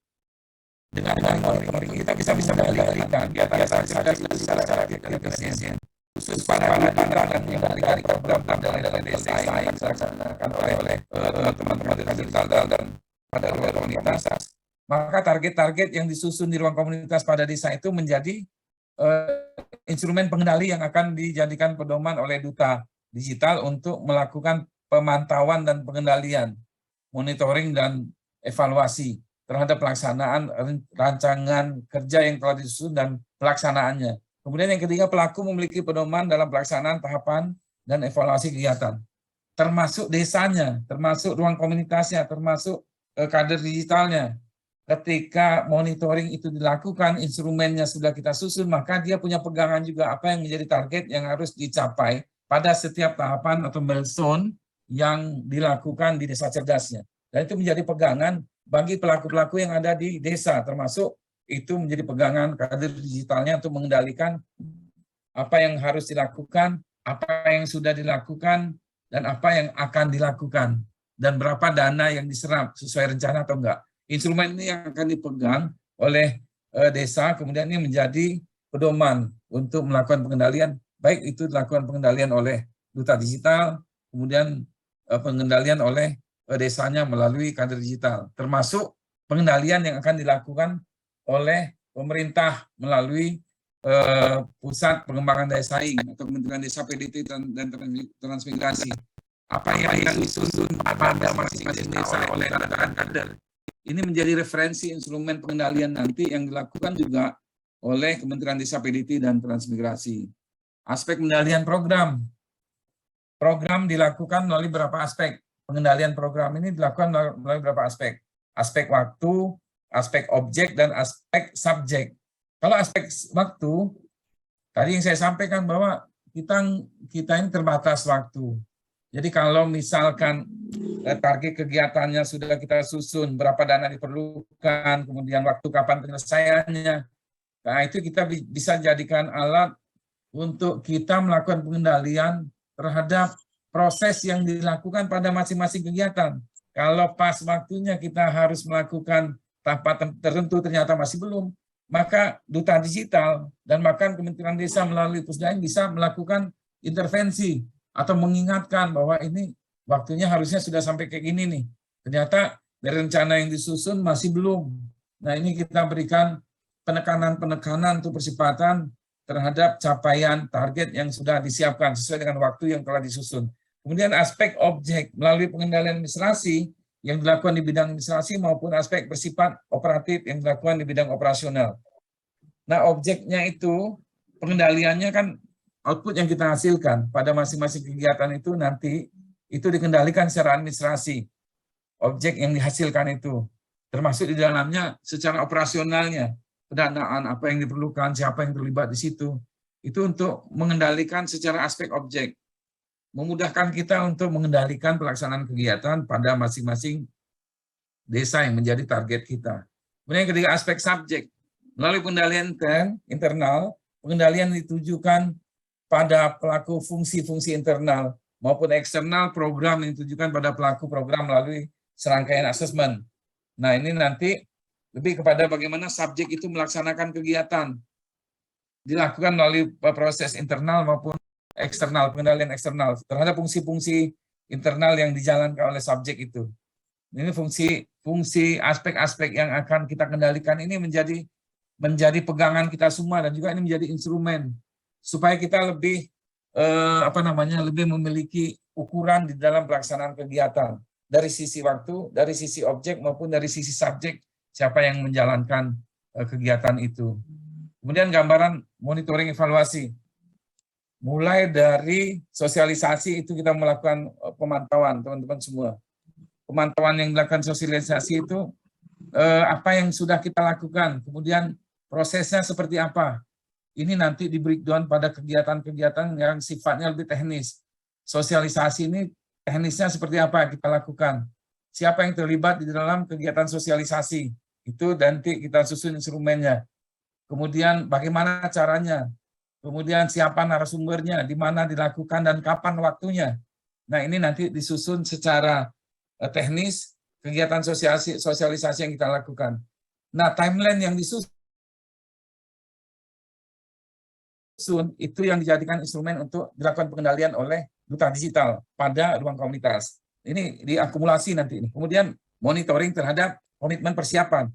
Dengan monitoring kita bisa mengendalikan kegiatan cerdas secara efektif dan efisien. Khusus pada dan mengendalikan program kendali desa yang dilaksanakan oleh teman-teman desa digital dan pada ruang komunitas. Maka target-target yang disusun di ruang komunitas pada desa itu menjadi instrumen pengendali yang akan dijadikan pedoman oleh duta digital untuk melakukan pemantauan dan pengendalian, monitoring dan evaluasi terhadap pelaksanaan rancangan kerja yang telah disusun dan pelaksanaannya. Kemudian yang ketiga, pelaku memiliki pedoman dalam pelaksanaan tahapan dan evaluasi kegiatan, termasuk desanya, termasuk ruang komunitasnya, termasuk kader digitalnya. Ketika monitoring itu dilakukan, instrumennya sudah kita susun, maka dia punya pegangan juga apa yang menjadi target yang harus dicapai pada setiap tahapan atau milestone yang dilakukan di desa cerdasnya. Dan itu menjadi pegangan bagi pelaku-pelaku yang ada di desa, termasuk itu menjadi pegangan kader digitalnya untuk mengendalikan apa yang harus dilakukan, apa yang sudah dilakukan, dan apa yang akan dilakukan, dan berapa dana yang diserap sesuai rencana atau enggak. Instrumen ini yang akan dipegang oleh desa, kemudian ini menjadi pedoman untuk melakukan pengendalian, baik itu dilakukan pengendalian oleh duta digital, kemudian pengendalian oleh desanya melalui kader digital, termasuk pengendalian yang akan dilakukan oleh pemerintah melalui Pusat Pengembangan Daya Saing atau Kementerian Desa PDT dan Transmigrasi. Apa yang disusun pada masing-masing desa oleh kader. Ini menjadi referensi instrumen pengendalian nanti yang dilakukan juga oleh Kementerian Desa PDT dan Transmigrasi. Aspek pengendalian program. Program dilakukan melalui beberapa aspek. Pengendalian program ini dilakukan melalui beberapa aspek. Aspek waktu, aspek objek, dan aspek subjek. Kalau aspek waktu, tadi yang saya sampaikan bahwa kita ini terbatas waktu. Jadi kalau misalkan target kegiatannya sudah kita susun, berapa dana diperlukan, kemudian waktu kapan penyelesaiannya, nah itu kita bisa jadikan alat untuk kita melakukan pengendalian terhadap proses yang dilakukan pada masing-masing kegiatan. Kalau pas waktunya kita harus melakukan tahapan tertentu ternyata masih belum, maka duta digital dan bahkan Kementerian Desa melalui Pusdain bisa melakukan intervensi atau mengingatkan bahwa ini waktunya harusnya sudah sampai kayak gini nih. Ternyata dari rencana yang disusun masih belum. Nah ini kita berikan penekanan-penekanan untuk percepatan terhadap capaian target yang sudah disiapkan sesuai dengan waktu yang telah disusun. Kemudian aspek objek melalui pengendalian administrasi yang dilakukan di bidang administrasi maupun aspek bersifat operatif yang dilakukan di bidang operasional. Nah objeknya itu pengendaliannya kan output yang kita hasilkan pada masing-masing kegiatan itu nanti itu dikendalikan secara administrasi. Objek yang dihasilkan itu termasuk di dalamnya secara operasionalnya, pendanaan apa yang diperlukan, siapa yang terlibat di situ. Itu untuk mengendalikan secara aspek objek. Memudahkan kita untuk mengendalikan pelaksanaan kegiatan pada masing-masing desa yang menjadi target kita. Kemudian yang ketiga aspek subjek. Melalui pengendalian internal, pengendalian ditujukan pada pelaku fungsi-fungsi internal maupun eksternal program yang ditujukan pada pelaku program melalui serangkaian asesmen. Nah ini nanti lebih kepada bagaimana subjek itu melaksanakan kegiatan. Dilakukan melalui proses internal maupun eksternal, pengendalian eksternal terhadap fungsi-fungsi internal yang dijalankan oleh subjek itu. Ini fungsi aspek-aspek yang akan kita kendalikan ini menjadi pegangan kita semua dan juga ini menjadi instrumen supaya kita lebih lebih memiliki ukuran di dalam pelaksanaan kegiatan dari sisi waktu, dari sisi objek maupun dari sisi subjek siapa yang menjalankan kegiatan itu. Kemudian gambaran monitoring evaluasi. Mulai dari sosialisasi itu kita melakukan pemantauan teman-teman semua. Pemantauan yang dilakukan sosialisasi itu apa yang sudah kita lakukan, kemudian prosesnya seperti apa. Ini nanti di breakdown pada kegiatan-kegiatan yang sifatnya lebih teknis. Sosialisasi ini teknisnya seperti apa kita lakukan. Siapa yang terlibat di dalam kegiatan sosialisasi. Itu nanti kita susun instrumennya. Kemudian bagaimana caranya. Kemudian siapa narasumbernya, di mana dilakukan dan kapan waktunya. Nah ini nanti disusun secara teknis kegiatan sosialisasi yang kita lakukan. Nah timeline yang disusun itu yang dijadikan instrumen untuk dilakukan pengendalian oleh duta digital pada ruang komunitas. Ini diakumulasi nanti ini. Kemudian monitoring terhadap komitmen persiapan.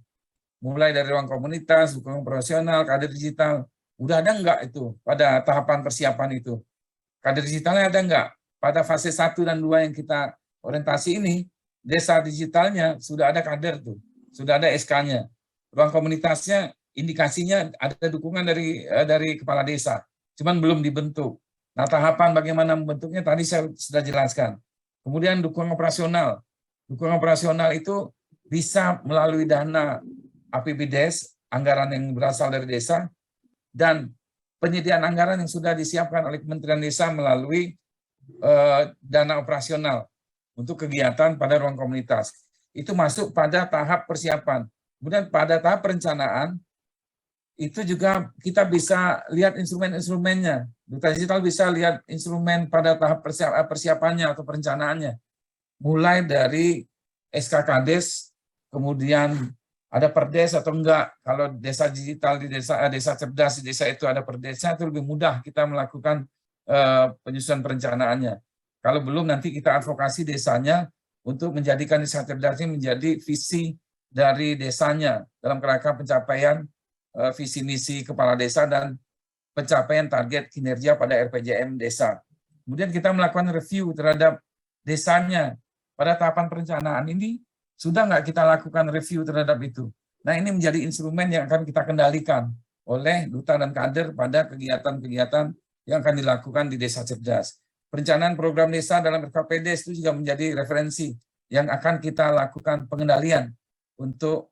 Mulai dari ruang komunitas, dukungan profesional, kader digital. Udah ada enggak itu pada tahapan persiapan itu? Kader digitalnya ada enggak? Pada fase 1 dan 2 yang kita orientasi ini, desa digitalnya sudah ada kader tuh. Sudah ada SK-nya. Ruang komunitasnya indikasinya ada dukungan dari kepala desa, cuman belum dibentuk. Nah, tahapan bagaimana membentuknya tadi saya sudah jelaskan. Kemudian dukungan operasional. Dukungan operasional itu bisa melalui dana APBDes, anggaran yang berasal dari desa, dan penyediaan anggaran yang sudah disiapkan oleh Kementerian Desa melalui dana operasional untuk kegiatan pada ruang komunitas. Itu masuk pada tahap persiapan. Kemudian pada tahap perencanaan, itu juga kita bisa lihat instrumen-instrumennya. Duta digital bisa lihat instrumen pada tahap persiapannya atau perencanaannya. Mulai dari SK Kades, kemudian ada perdes atau enggak. Kalau desa digital di desa cerdas di desa itu ada perdesnya, itu lebih mudah kita melakukan penyusunan perencanaannya. Kalau belum, nanti kita advokasi desanya untuk menjadikan desa cerdas ini menjadi visi dari desanya dalam kerangka pencapaian visi misi kepala desa dan pencapaian target kinerja pada RPJM desa. Kemudian kita melakukan review terhadap desanya. Pada tahapan perencanaan ini, sudah nggak kita lakukan review terhadap itu? Nah, ini menjadi instrumen yang akan kita kendalikan oleh duta dan kader pada kegiatan-kegiatan yang akan dilakukan di desa cerdas. Perencanaan program desa dalam RKPD itu juga menjadi referensi yang akan kita lakukan pengendalian untuk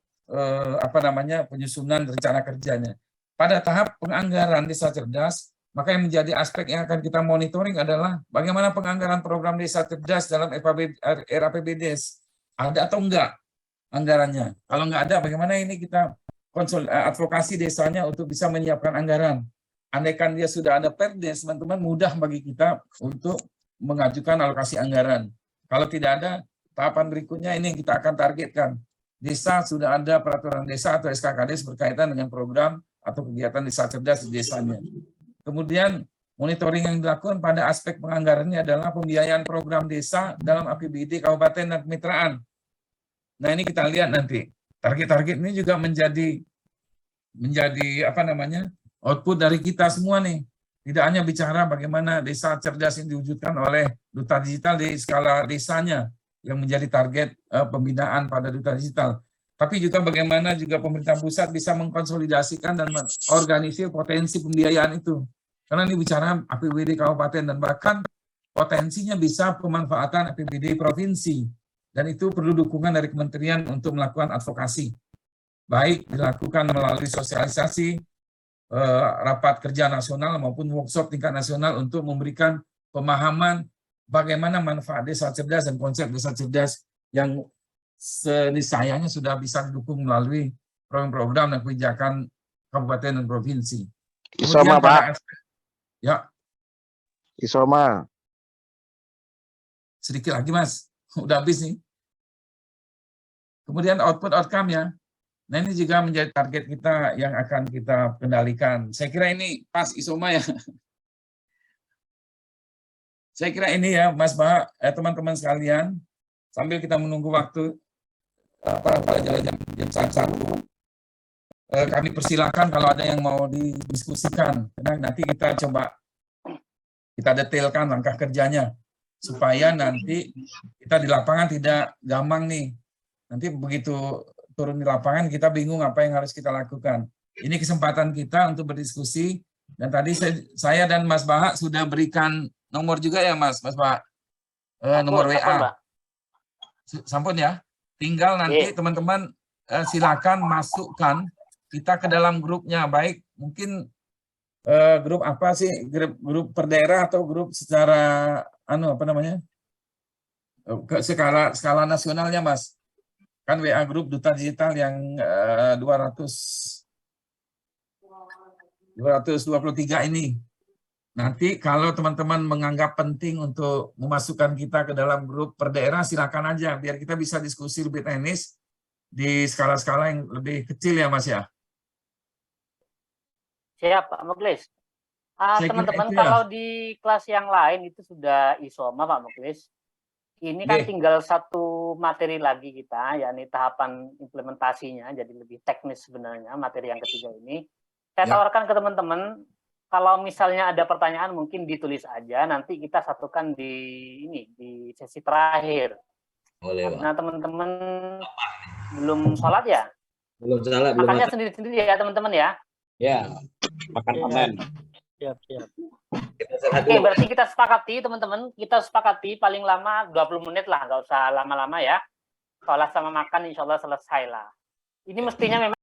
penyusunan rencana kerjanya. Pada tahap penganggaran desa cerdas, maka yang menjadi aspek yang akan kita monitoring adalah bagaimana penganggaran program desa cerdas dalam RAPBDes. Ada atau enggak anggarannya? Kalau enggak ada, bagaimana ini kita advokasi desanya untuk bisa menyiapkan anggaran. Andaikan dia sudah ada perdes, teman-teman, mudah bagi kita untuk mengajukan alokasi anggaran. Kalau tidak ada, tahapan berikutnya ini yang kita akan targetkan. Desa sudah ada peraturan desa atau SKKDes berkaitan dengan program atau kegiatan desa cerdas di desanya. Kemudian monitoring yang dilakukan pada aspek penganggarannya adalah pembiayaan program desa dalam APBD kabupaten dan kemitraan. Nah, ini kita lihat nanti. Target-target ini juga menjadi output dari kita semua nih. Tidak hanya bicara bagaimana desa cerdas ini diwujudkan oleh duta digital di skala desanya yang menjadi target pembinaan pada duta digital, tapi juga bagaimana juga pemerintah pusat bisa mengkonsolidasikan dan mengorganisir potensi pembiayaan itu. Karena ini bicara APBD kabupaten dan bahkan potensinya bisa pemanfaatan APBD provinsi. Dan itu perlu dukungan dari kementerian untuk melakukan advokasi. Baik dilakukan melalui sosialisasi, rapat kerja nasional maupun workshop tingkat nasional untuk memberikan pemahaman bagaimana manfaat desa cerdas dan konsep desa cerdas yang seniscayanya sudah bisa didukung melalui program-program dan kebijakan kabupaten dan provinsi. Isoma, Pak. Ya. Isoma. Sedikit lagi, Mas. Udah habis nih. Kemudian output outcome ya. Nah, ini juga menjadi target kita yang akan kita kendalikan. Saya kira ini pas Isoma ya. Saya kira ini ya, Mas Bah, teman-teman sekalian, sambil kita menunggu waktu pada jam 1, kami persilakan kalau ada yang mau didiskusikan. Karena nanti kita coba kita detailkan langkah kerjanya supaya nanti kita di lapangan tidak gampang nih. Nanti begitu turun di lapangan kita bingung apa yang harus kita lakukan. Ini kesempatan kita untuk berdiskusi. Dan tadi saya dan Mas Bahak sudah berikan nomor juga ya Mas Bahak. Nomor WA. Sampun ya. Tinggal nanti teman-teman silakan masukkan kita ke dalam grupnya. Baik mungkin grup apa sih? Grup per daerah atau grup secara skala nasionalnya Mas. Kan WA grup Duta Digital yang 223 ini. Nanti kalau teman-teman menganggap penting untuk memasukkan kita ke dalam grup per daerah, silakan aja biar kita bisa diskusi lebih teknis di skala-skala yang lebih kecil ya Mas ya. Siap Pak Muklis. Teman-teman kalau di kelas yang lain itu sudah Isoma Pak Muklis. Ini kan tinggal satu materi lagi kita, yakni tahapan implementasinya, jadi lebih teknis sebenarnya materi yang ketiga ini. Saya tawarkan ke teman-teman, kalau misalnya ada pertanyaan mungkin ditulis aja, nanti kita satukan di sesi terakhir. Boleh, karena teman-teman belum sholat ya? Belum sholat. Makannya sendiri-sendiri ya teman-teman ya? Ya, makan online. Siap. Oke, berarti kita sepakati teman-teman, paling lama 20 menit lah, nggak usah lama-lama ya. Sholat sama makan insya Allah selesai lah. Ini mestinya memang